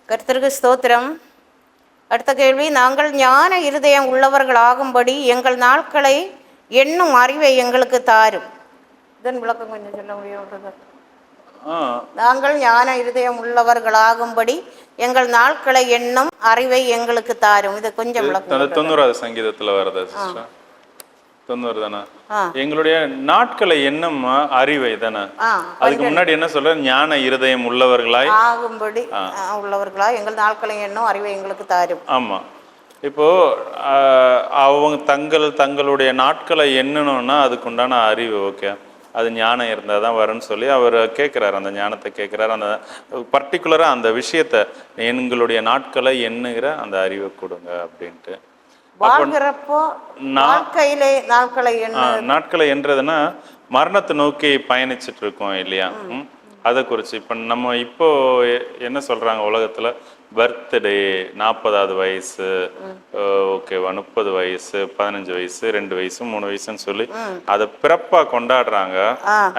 கர்த்தருக்கு ஸ்தோத்திரம். அடுத்த கேள்வி, நாங்கள் ஞான இருதயம் உள்ளவர்களாகும்படி எங்கள் நாட்களை எண்ணும் அறிவை எங்களுக்கு தாரும். இதன் விளக்கம் கொஞ்சம் சொல்ல முடியும்? நாங்கள் ஞான இருதயம் உள்ளவர்களாகும்படி எங்கள் நாட்களை எண்ணும் அறிவை எங்களுக்கு தாரும். இது கொஞ்சம் விளக்கம். 90வது சங்கீதத்துல வருது சிஸ்டர். 90 தானே? எங்களுடைய நாட்களை எண்ணும் அறிவை தானே? அதுக்கு முன்னாடி என்ன சொல்ற? ஞான இருதயம் உள்ளவர்களாய் ஆகும்படி உள்ளவர்களாய் எங்கள் நாட்களை எண்ணும் அறிவை எங்களுக்கு தாரும். ஆமா. இப்போ அவங்க தங்களுடைய நாட்களை எண்ணணும்னா அதுக்கு உண்டான அறிவு, ஓகே, அது ஞானம் இருந்தால் தான் வரும்னு சொல்லி அவர் கேட்குறாரு. அந்த ஞானத்தை கேட்குறாரு. அந்த பர்டிகுலராக அந்த விஷயத்தை, எங்களுடைய நாட்களை எண்ணுகிற அந்த அறிவை கொடுங்க அப்படின்ட்டு. வாழ்கிறப்போ நாட்களை என்றதுன்னா மரணத்தை நோக்கி பயணிச்சுட்டு இருக்கோம் இல்லையா? அதை குறித்து இப்போ நம்ம இப்போ என்ன சொல்றாங்க உலகத்துல, பர்த்டே, 40வது வயசு, ஓகேவா, 30 வயசு, 15 வயசு, 2 வயசு, 3 வயசுன்னு சொல்லி அதை பிறப்பா கொண்டாடுறாங்க.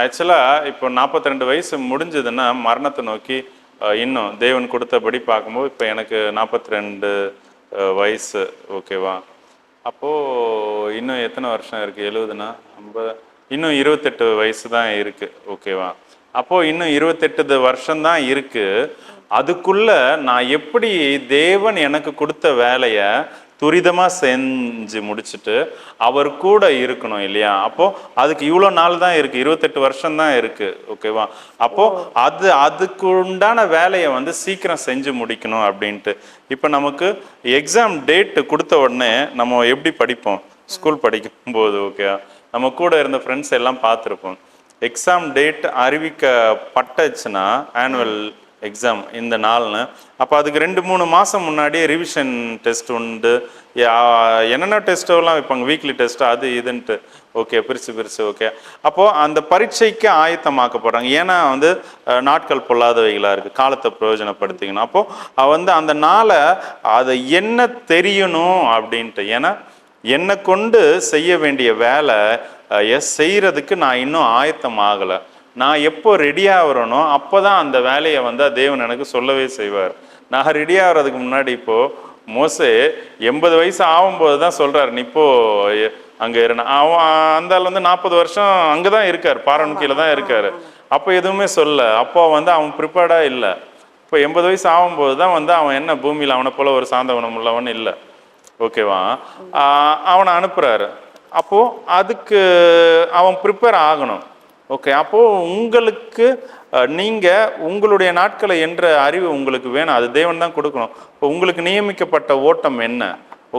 ஆக்சுவலா இப்போ 42 வயசு முடிஞ்சதுன்னா மரணத்தை நோக்கி இன்னும் தேவன் கொடுத்தபடி பார்க்கும்போது இப்போ எனக்கு 42 வயசு, ஓகேவா, அப்போ இன்னும் எத்தனை வருஷம் இருக்கு? 70னா 50, இன்னும் 28 வயசு தான் இருக்கு, ஓகேவா. அப்போ இன்னும் 28 வருஷம்தான் இருக்கு. அதுக்குள்ள நான் எப்படி தேவன் எனக்கு கொடுத்த வேலைய துரிதமா செஞ்சு முடிச்சுட்டு அவர் கூட இருக்கணும் இல்லையா? அப்போ அதுக்கு இவ்வளோ நாள் தான் இருக்கு, 28 வருஷம் தான் இருக்கு, ஓகேவா. அப்போ அதுக்கு உண்டான வேலையை வந்து சீக்கிரம் செஞ்சு முடிக்கணும் அப்படின்ட்டு. இப்போ நமக்கு எக்ஸாம் டேட் கொடுத்த உடனே நம்ம எப்படி படிப்போம்? ஸ்கூல் படிக்கும் போது, ஓகே, நம்ம கூட இருந்த ஃப்ரெண்ட்ஸ் எல்லாம் பார்த்துருப்போம். எக்ஸாம் டேட் அறிவிக்கப்பட்டுச்சுன்னா, ஆனுவல் எக்ஸாம் இந்த நாள்னு, அப்போ அதுக்கு 2-3 மாதம் முன்னாடியே ரிவிஷன் டெஸ்ட் உண்டு, என்னென்ன டெஸ்ட்டெல்லாம் வைப்பாங்க, வீக்லி டெஸ்ட், அது இதுன்ட்டு, ஓகே, பிரித்து ஓகே. அப்போது அந்த பரீட்சைக்கு ஆயத்தமாக்கப்படுறாங்க. ஏன்னா வந்து நாட்கள் பொல்லாதவைகளாக இருக்குது, காலத்தை பிரயோஜனப்படுத்திக்கணும். அப்போது வந்து அந்த நாளை அதை என்ன தெரியணும் அப்படின்ட்டு, ஏன்னா என்னை கொண்டு செய்ய வேண்டிய வேலை செய்கிறதுக்கு நான் இன்னும் ஆயத்தம் ஆகலை. நான் எப்போ ரெடியாகிறனோ அப்போ தான் அந்த வேலையை வந்து தேவன் எனக்கு சொல்லவே செய்வார். நான் ரெடியாகிறதுக்கு முன்னாடி, இப்போது மோசே 80 வயசு ஆகும்போது தான் சொல்கிறார், நீ இப்போ அங்கே அவன் அந்த ஆள் வந்து 40 வருஷம் அங்கே தான் இருக்கார், பாரம்பரியில் தான் இருக்கார். அப்போ எதுவுமே சொல்ல, அப்போ வந்து அவன் ப்ரிப்பேர்டாக இல்லை. இப்போ 80 வயசு ஆகும்போது தான் வந்து அவன் என்ன பூமியில் அவனை போல ஒரு சாந்த குணம் உள்ளவன் இல்லை, ஓகேவா. அவனை அனுப்புகிறாரு. அப்போது அதுக்கு அவன் ப்ரிப்பேர் ஆகணும், ஓகே. அப்போது உங்களுக்கு நீங்கள் உங்களுடைய நாட்களை என்ற அறிவு உங்களுக்கு வேணும், அது தேவன் தான் கொடுக்கணும். இப்போ உங்களுக்கு நியமிக்கப்பட்ட ஓட்டம் என்ன,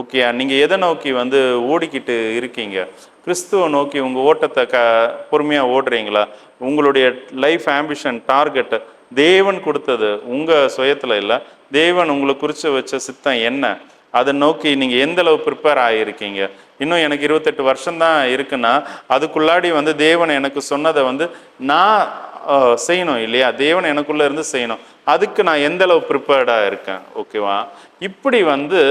ஓகே, நீங்கள் எதை நோக்கி வந்து ஓடிக்கிட்டு இருக்கீங்க? கிறிஸ்துவை நோக்கி உங்கள் ஓட்டத்தை பொறுமையாக ஓடுறீங்களா? உங்களுடைய லைஃப் ஆம்பிஷன், டார்கெட்டு தேவன் கொடுத்தது, உங்கள் சுயத்தில் இல்லை, தேவன் உங்களுக்கு குறித்து வச்ச சித்தம் என்ன, அதை நோக்கி நீங்கள் எந்த அளவு ப்ரிப்பேர் ஆகியிருக்கீங்க? இன்னும் எனக்கு 28 வருஷம்தான் இருக்குன்னா அதுக்குள்ளாடி வந்து தேவன் எனக்கு சொன்னதை வந்து நான் செய்யணும் இல்லையா? தேவன் எனக்குள்ளே இருந்து செய்யணும். அதுக்கு நான் எந்த அளவு ப்ரிப்பேர்டாக இருக்கேன், ஓகேவா. இப்படி வந்து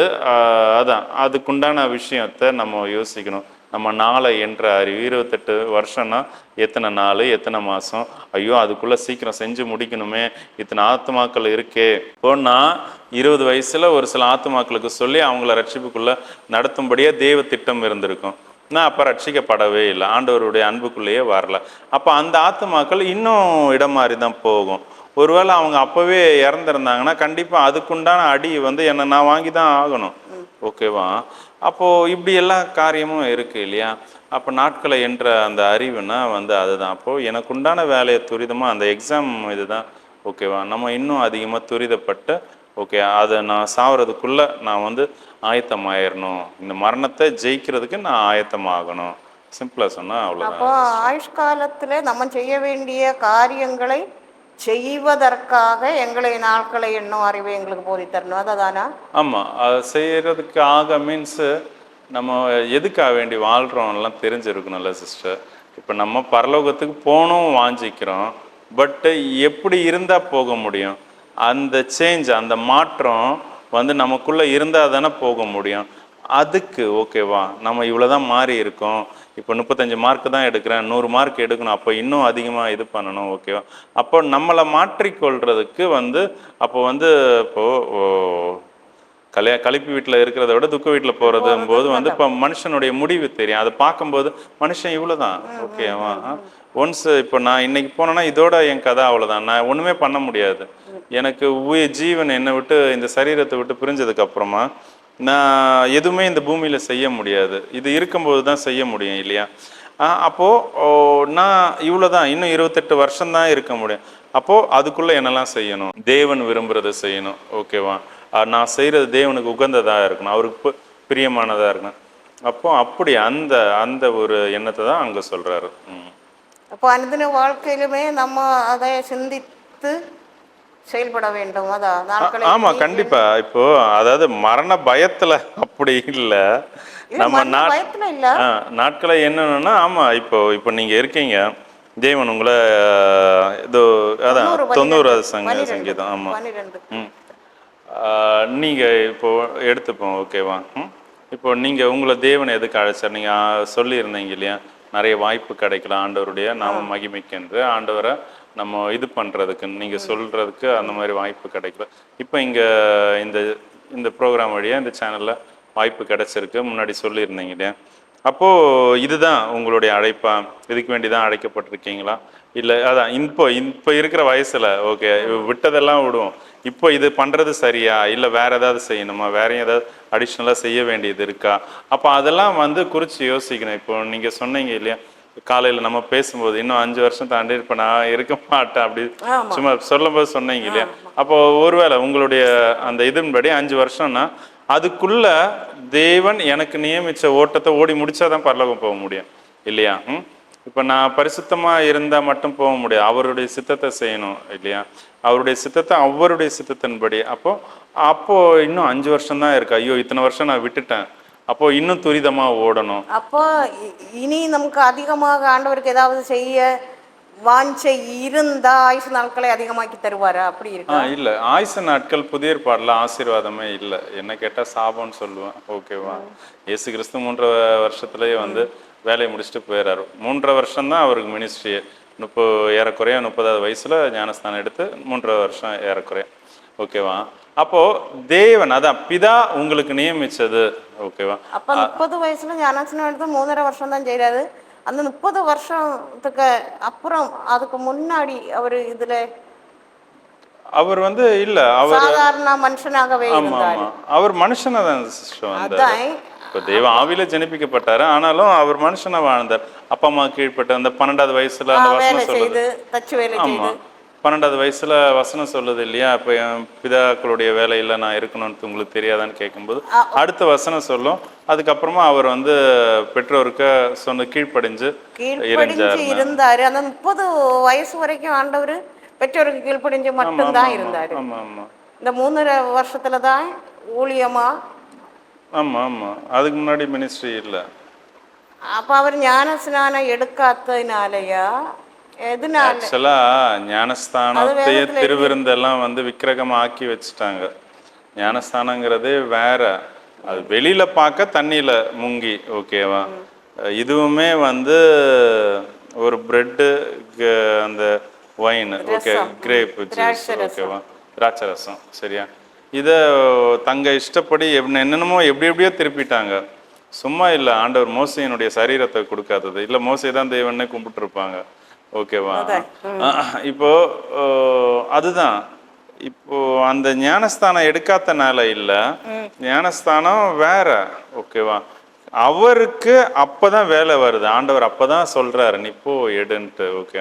அதான் அதுக்குண்டான விஷயத்தை நம்ம யோசிக்கணும். நம்ம நாளை என்ற அறிவு, 28 வருஷம்னா எத்தனை நாள், எத்தனை மாதம், ஐயோ அதுக்குள்ளே சீக்கிரம் செஞ்சு முடிக்கணுமே, இத்தனை ஆத்துமாக்கள் இருக்கே. இப்போ நான் 20 வயசில் ஒரு சில ஆத்துமாக்களுக்கு சொல்லி அவங்கள ரட்சிப்புக்குள்ளே நடத்தும்படியே தேவ திட்டம் இருந்திருக்கும். நான் அப்போ ரட்சிக்கப்படவே இல்லை, ஆண்டவருடைய அன்புக்குள்ளேயே வரல. அப்போ அந்த ஆத்துமாக்கள் இன்னும் இடம் மாறி தான் போகும். ஒருவேளை அவங்க அப்போவே இறந்துருந்தாங்கன்னா கண்டிப்பாக அதுக்குண்டான அடி வந்து என்னை நான் வாங்கி தான் ஆகணும், ஓகேவா. அப்போது இப்படி எல்லா காரியமும் இருக்குது இல்லையா? அப்போ நாட்களை என்ற அந்த அறிவுனா வந்து அதுதான். அப்போது எனக்கு உண்டான வேலையை துரிதமாக அந்த எக்ஸாம் இதுதான், ஓகேவா. நம்ம இன்னும் அதிகமாக துரிதப்பட்டு, ஓகே, அதை நான் சாவறதுக்குள்ளே நான் வந்து ஆயத்தமாயிடணும், இந்த மரணத்தை ஜெயிக்கிறதுக்கு நான் ஆயத்தமாகணும். சிம்பிளாக சொன்னால் அவ்வளோதான். அப்போ ஆயுஷ்காலத்தில் நம்ம செய்ய வேண்டிய காரியங்களை செய்வதற்காக எங்களை நாட்களை எண்ணும் அறிவை எங்களுக்கு போதித்தரணும், அதுதானா? ஆமாம், அது செய்கிறதுக்காக மீன்ஸு நம்ம எதுக்காக வேண்டி வாழ்கிறோம்லாம் தெரிஞ்சிருக்கணும்ல சிஸ்டர். இப்போ நம்ம பரலோகத்துக்கு போகணும் வாஞ்சிக்கிறோம், பட்டு எப்படி இருந்தால் போக முடியும்? அந்த சேஞ்ச், அந்த மாற்றம் வந்து நமக்குள்ளே இருந்தால் தானே போக முடியும். அதுக்கு ஓகேவா, நம்ம இவ்வளோ தான் மாறி இருக்கோம், இப்போ 35 மார்க்கு தான் எடுக்கிறேன், 100 மார்க் எடுக்கணும், அப்போ இன்னும் அதிகமாக இது பண்ணணும், ஓகேவா. அப்போ நம்மளை மாற்றிக்கொள்றதுக்கு வந்து அப்போ வந்து இப்போது கழிப்பு வீட்டில் இருக்கிறத விட துக்க வீட்டில் போகிறதும் போது வந்து இப்போ மனுஷனுடைய முடிவு தெரியும். அதை பார்க்கும்போது மனுஷன் இவ்வளோதான், ஓகேவா. ஒன்ஸ் இப்போ நான் இன்னைக்கு போனேன்னா இதோட என் கதை அவ்வளோதான், நான் ஒன்றுமே பண்ண முடியாது. எனக்கு ஜீவன் என்னை விட்டு இந்த சரீரத்தை விட்டு பிரிஞ்சதுக்கு அப்புறமா நான் எதுவுமே இந்த பூமியில் செய்ய முடியாது. இது இருக்கும்போது தான் செய்ய முடியும் இல்லையா. அப்போது நான் இவ்வளோதான், இன்னும் 28 வருஷம்தான் இருக்க முடியும். அப்போது அதுக்குள்ளே என்னெல்லாம் செய்யணும், தேவன் விரும்புகிறத செய்யணும், ஓகேவா. நான் செய்கிறது தேவனுக்கு உகந்ததாக இருக்கணும், அவருக்கு பிரியமானதாக இருக்கணும். அப்போ அப்படி அந்த அந்த ஒரு எண்ணத்தை தான் அங்கே சொல்கிறாரு. அப்போ அனுதின வாழ்க்கையிலுமே நம்ம அதை சிந்தித்து செயல்பட வேண்டும். அதான் ஆமா கண்டிப்பா. இப்போ அதாவது மரண பயத்துல அப்படி இல்லை, நம்ம நாட்களை என்னன்னா, ஆமா இப்போ இப்போ நீங்க இருக்கீங்க, தேவன் உங்களை ஏதோ அதான் 90 சங்கீதம், ஆமா. நீங்க இப்போ எடுத்துப்போம், ஓகேவா. இப்போ நீங்க உங்களை தேவன் எதுக்கு அழைச்சார், நீங்க சொல்லியிருந்தீங்க இல்லையா, நிறைய வாய்ப்பு கிடைக்கலாம் ஆண்டவருடைய நாம மகிமைக்கென்று, ஆண்டவரை நம்ம இது பண்ணுறதுக்கு நீங்கள் சொல்கிறதுக்கு அந்த மாதிரி வாய்ப்பு கிடைக்கல. இப்போ இங்கே இந்த இந்த ப்ரோக்ராம் வழியாக இந்த சேனலில் வாய்ப்பு கிடைச்சிருக்கு, முன்னாடி சொல்லியிருந்தீங்க இல்லையா. அப்போது இதுதான் உங்களுடைய அழைப்பா, இதுக்கு வேண்டி தான் அழைக்கப்பட்டிருக்கீங்களா, இல்லை அதான் இப்போ இருக்கிற வயசில் ஓகே விட்டதெல்லாம் விடுவோம், இப்போ இது பண்ணுறது சரியா, இல்லை வேறு ஏதாவது செய்யணுமா, வேற ஏதாவது அடிஷ்னலாக செய்ய வேண்டியது இருக்கா, அப்போ அதெல்லாம் வந்து குறித்து யோசிக்கணும். இப்போ நீங்கள் சொன்னீங்க இல்லையா, காலையில் நம்ம பேசும்போது இன்னும் 5 வருஷம் தாண்டி இப்போ நான் இருக்க மாட்டேன் அப்படி சும்மா சொல்லும்போது சொன்னீங்க இல்லையா. அப்போ ஒருவேளை உங்களுடைய அந்த இதன்படி 5 வருஷம்னா அதுக்குள்ள தேவன் எனக்கு நியமித்த ஓட்டத்தை ஓடி முடிச்சாதான் பரலோகம் போக முடியும் இல்லையா. இப்போ நான் பரிசுத்தமாக இருந்தால் மட்டும் போக முடியாது, அவருடைய சித்தத்தை செய்யணும் இல்லையா, அவருடைய சித்தத்தை அவருடைய சித்தத்தின்படி. அப்போ இன்னும் 5 வருஷம் தான் இருக்கு, ஐயோ இத்தனை வருஷம் நான் விட்டுட்டேன், அப்போ இன்னும் துரிதமா ஓடணும். அப்போ இனி நமக்கு அதிகமாக ஆண்டவருக்கு ஏதாவது செய்ய வாஞ்சை இருந்தா ஆயுசு நாட்களை அதிகமாக்கி தருவாரா, அப்படி இருக்கா? இல்ல, ஆயுசு நாட்கள் புதிய ஏற்பாடுல ஆசீர்வாதமே இல்லை, என்ன கேட்டா சாபம்னு சொல்லுவேன், ஓகேவா. இயேசு கிறிஸ்து 3 வருஷத்துலயே வந்து வேலையை முடிச்சுட்டு போயிடுறாரு. 3 வருஷம் தான் அவருக்கு மினிஸ்ட்ரியே. ஏறக்குறைய 30வது வயசுல ஞானஸ்தானம் எடுத்து 3 வருஷம் ஏறக்குறைய, ஓகேவா. அப்போ தேவன் அதான் பிதா உங்களுக்கு நியமிச்சது, ஓகேவா. அப்ப 30 வயசுல ஞானஸ்தானம் எடுத்து 3.5 வருஷம் தான் செய்யறாரு. அந்த 30 வருஷத்துக்கு அப்புறம் அதுக்கு முன்னாடி அவர் இதுல அவர் வந்து இல்ல, அவர் சாதாரண மனுஷனாகவே இருந்தார். அவர் மனுஷனா தான் வந்தார். இப்போ தேவ ஆவியில ஜனிப்பிக்கப்பட்டாரு, ஆனாலும் அவர் மனுஷனா வாழ்ந்தார். அப்பா அம்மா கீழ்பட்ட அந்த 12வது வயசுல அந்த வசனம் சொல்லுது, தச்சு வேலை செய்து 12வது வயசுல வசனம் சொல்லுது இல்லையா, இப்போ என் பிதாக்களுடைய வேலையில் நான் இருக்கணும்னு உங்களுக்கு தெரியாதான்னு கேட்கும்போது அடுத்த வசனம் சொல்லும். அதுக்கப்புறமா அவர் வந்து பெற்றோருக்கு சொன்ன கீழ்ப்படிஞ்சு இருந்தாரு. அந்த 30 வயசு வரைக்கும் ஆண்டவர் பெற்றோருக்கு கீழ்ப்படிஞ்சு மட்டும்தான் இருந்தாரு. இந்த 3.5 வருஷத்துல தான் ஊழியமா. ஆமா ஆமா, அதுக்கு முன்னாடி மினிஸ்ட்ரி இல்லை. அப்ப அவர் ஞானஸ்நானம் எடுக்காதனாலயா ஆக்சுவலா ஞானஸ்தானத்தையே திருவிருந்தெல்லாம் வந்து விக்கிரகமா ஆக்கி வச்சுட்டாங்க. ஞானஸ்தானங்கிறது வேற, அது வெளியில பார்க்க தண்ணியில முங்கி, ஓகேவா. இதுவுமே வந்து ஒரு பிரெட்டு, அந்த ஒயின், ஓகே, கிரேப் ஜூஸ், ஓகேவா, திராட்சை ரசம், சரியா. இதை தங்க இஷ்டப்படி என்னென்னமோ எப்படியோ திருப்பிட்டாங்க. சும்மா இல்லை, ஆண்டவர் மோசையினுடைய சரீரத்தை கொடுக்காதது இல்லை, மோசை தான் தேவனே கும்பிட்டு இருப்பாங்க, ஓகேவா. இப்போ அதுதான், இப்போ அந்த ஞானஸ்தானம் எடுக்காதனால இல்லை, ஞானஸ்தானம் வேற, ஓகேவா. அவருக்கு அப்பதான் வேலை வருது, ஆண்டவர் அப்பதான் சொல்றாரு நீ போ எடுன்ட்டு, ஓகே.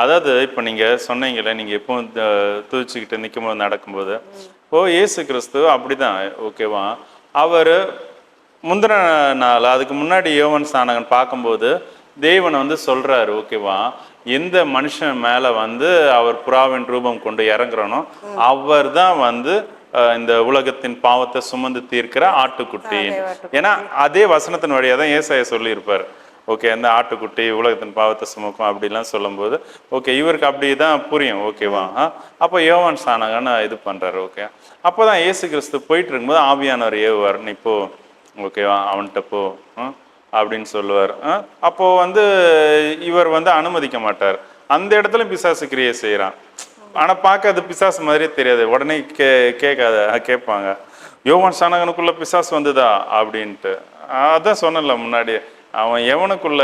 அதாவது இப்போ நீங்க சொன்னீங்களே, நீங்க எப்போ துதிச்சுக்கிட்டு நிற்கும் போது நடக்கும்போது, இப்போ இயேசு கிறிஸ்து அப்படிதான், ஓகேவா. அவர் முந்தின நாள் அதுக்கு முன்னாடி யோவான் ஸ்நானகன் பார்க்கும்போது தேவன் வந்து சொல்றாரு, ஓகேவா, எந்த மனுஷன் மேல வந்து அவர் புறாவின் ரூபம் கொண்டு இறங்குறனோ அவர் தான் வந்து இந்த உலகத்தின் பாவத்தை சுமந்து தீர்க்கிற ஆட்டுக்குட்டி. ஏன்னா அதே வசனத்தின் வழியா தான் ஏசாயா சொல்லியிருப்பார், ஓகே, அந்த ஆட்டுக்குட்டி உலகத்தின் பாவத்தை சுமக்கும் அப்படிலாம் சொல்லும்போது, ஓகே, இவருக்கு அப்படிதான் புரியும், ஓகேவா. அப்போ யோவான் ஸ்நானகன் இது பண்றாரு, ஓகே. அப்போதான் இயேசு கிறிஸ்து போயிட்டு இருக்கும்போது ஆவியானவர் ஏவுவார், நீ போ, ஓகேவா, அவன்கிட்ட போ அப்படின்னு சொல்லுவார். அப்போ வந்து இவர் வந்து அனுமதிக்க மாட்டார். அந்த இடத்துல பிசாசு கிரியை செய்யறான், ஆனா பார்க்க அது பிசாசு மாதிரியே தெரியாது. உடனே கேட்காத கேட்பாங்க, யோவான் ஸ்நானகனுக்குள்ள பிசாசு வந்துதா அப்படின்ட்டு. அதான் சொன்னல முன்னாடி, அவன் எவனுக்குள்ள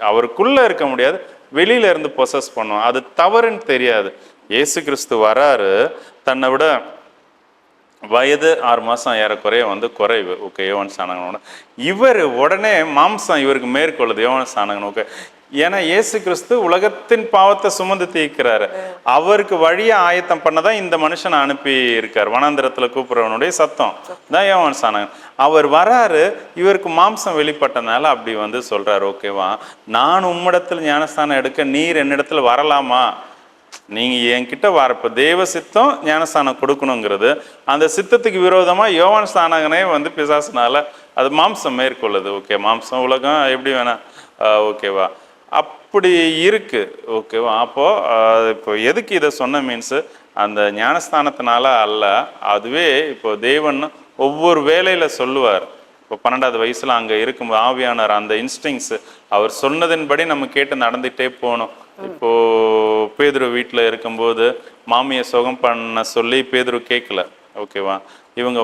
அவருக்குள்ள இருக்க முடியாது, வெளியில இருந்து பொசஸ் பண்ணுவான். அது தவறுன்னு தெரியாது. இயேசு கிறிஸ்து வராரு, தன்னை விட வயது 6 மாதம் ஏறக்குறைய குறைவு. ஓகே, யோவான் ஸ்நானகனோட இவர் உடனே மாம்சம் இவருக்கு மேற்கொள்ளுது. யோவான் ஸ்நானகன் ஓகே, ஏன்னா இயேசு கிறிஸ்து உலகத்தின் பாவத்தை சுமந்து தீர்க்கிறாரு. அவருக்கு வழியை ஆயத்தம் பண்ணதான் இந்த மனுஷனை அனுப்பி இருக்கார். வனாந்திரத்துல கூப்பிடுறவனுடைய சத்தம் தான் யோவான் ஸ்நானகன். அவர் வராரு, இவருக்கு மாம்சம் வெளிப்பட்டனால அப்படி சொல்றாரு. ஓகேவா, நான் உம்மிடத்தில் ஞானஸ்தானம் எடுக்க நீர் என்னிடத்துல வரலாமா? நீங்க என்கிட்ட வரப்ப தேவ சித்தம் ஞானஸ்தானம் கொடுக்கணுங்கிறது, அந்த சித்தத்துக்கு விரோதமா யோவான் ஸ்நானகனே பிசாசுனால அது மாம்சம் மேற்கொள்ளுது. ஓகே, மாம்சம் உலகம் எப்படி வேணா ஓகேவா, அப்படி இருக்கு. ஓகேவா, இப்போ எதுக்கு இதை சொன்ன மீன்ஸ், அந்த ஞானஸ்தானத்தினால அல்ல, அதுவே இப்போ தேவன் ஒவ்வொரு வேலையில சொல்லுவார். இப்போ 12வது வயசுல அங்க இருக்கும்போது ஆவியானவர் அந்த இன்ஸ்டிங்ஸ் அவர் சொன்னதின்படி நம்ம கேட்டு நடந்துட்டே போகணும். இப்போ பேதுரு வீட்டுல இருக்கும்போது மாமியை சுகம் பண்ண சொல்லி பேதுரு கேட்கல. ஓகேவா, இவங்க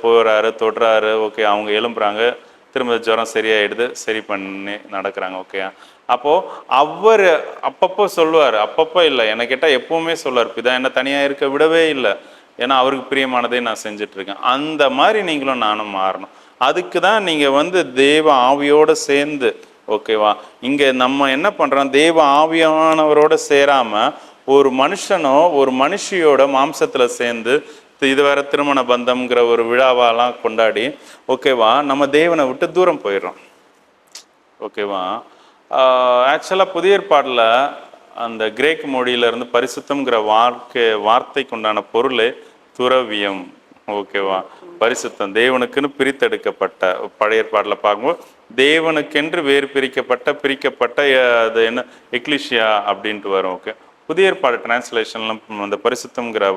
போறாரு, தொடுறாரு. ஓகே, அவங்க எழும்புறாங்க, திரும்ப ஜுரம் சரியாயிடுது, சரி பண்ணி நடக்கிறாங்க. ஓகே, அப்போ அவர் அப்பப்போ சொல்லுவார், அப்பப்போ இல்லை, என்னை கேட்டால் எப்பவுமே சொல்லுவார், பிதா என்ன தனியா இருக்க விடவே இல்லை, ஏன்னா அவருக்கு பிரியமானதே நான் செஞ்சுட்டு இருக்கேன். அந்த மாதிரி நீங்களும் நானும் மாறணும். அதுக்கு தான் நீங்க தேவ ஆவியோட சேர்ந்து, ஓகேவா, இங்க நம்ம என்ன பண்றோம், தேவ ஆவியானவரோட சேராம ஒரு மனுஷனோ ஒரு மனுஷியோட மாம்சத்துல சேர்ந்து இது வேற திருமண பந்தம்ங்கிற ஒரு விழாவெல்லாம் கொண்டாடி, ஓகேவா, நம்ம தேவனை விட்டு தூரம் போயிடுறோம். ஓகேவா, ஆக்சுவலாக புதிய ஏற்பாடுல அந்த கிரேக் மொழியிலிருந்து பரிசுத்தம்ங்கிற வார்த்தைக்கு உண்டான பொருளே துறவியம். ஓகேவா, பரிசுத்தம், தேவனுக்குன்னு பிரித்தெடுக்கப்பட்ட. பழைய ஏற்பாட்டில் பார்க்கும்போது தேவனுக்கென்று வேறு பிரிக்கப்பட்ட அது என்ன எக்லிஷியா அப்படின்ட்டு வரும். ஓகே, புதிய ஏற்பாடு டிரான்ஸ்லேஷன்ல அந்த பரிசுத்தம்ங்கிற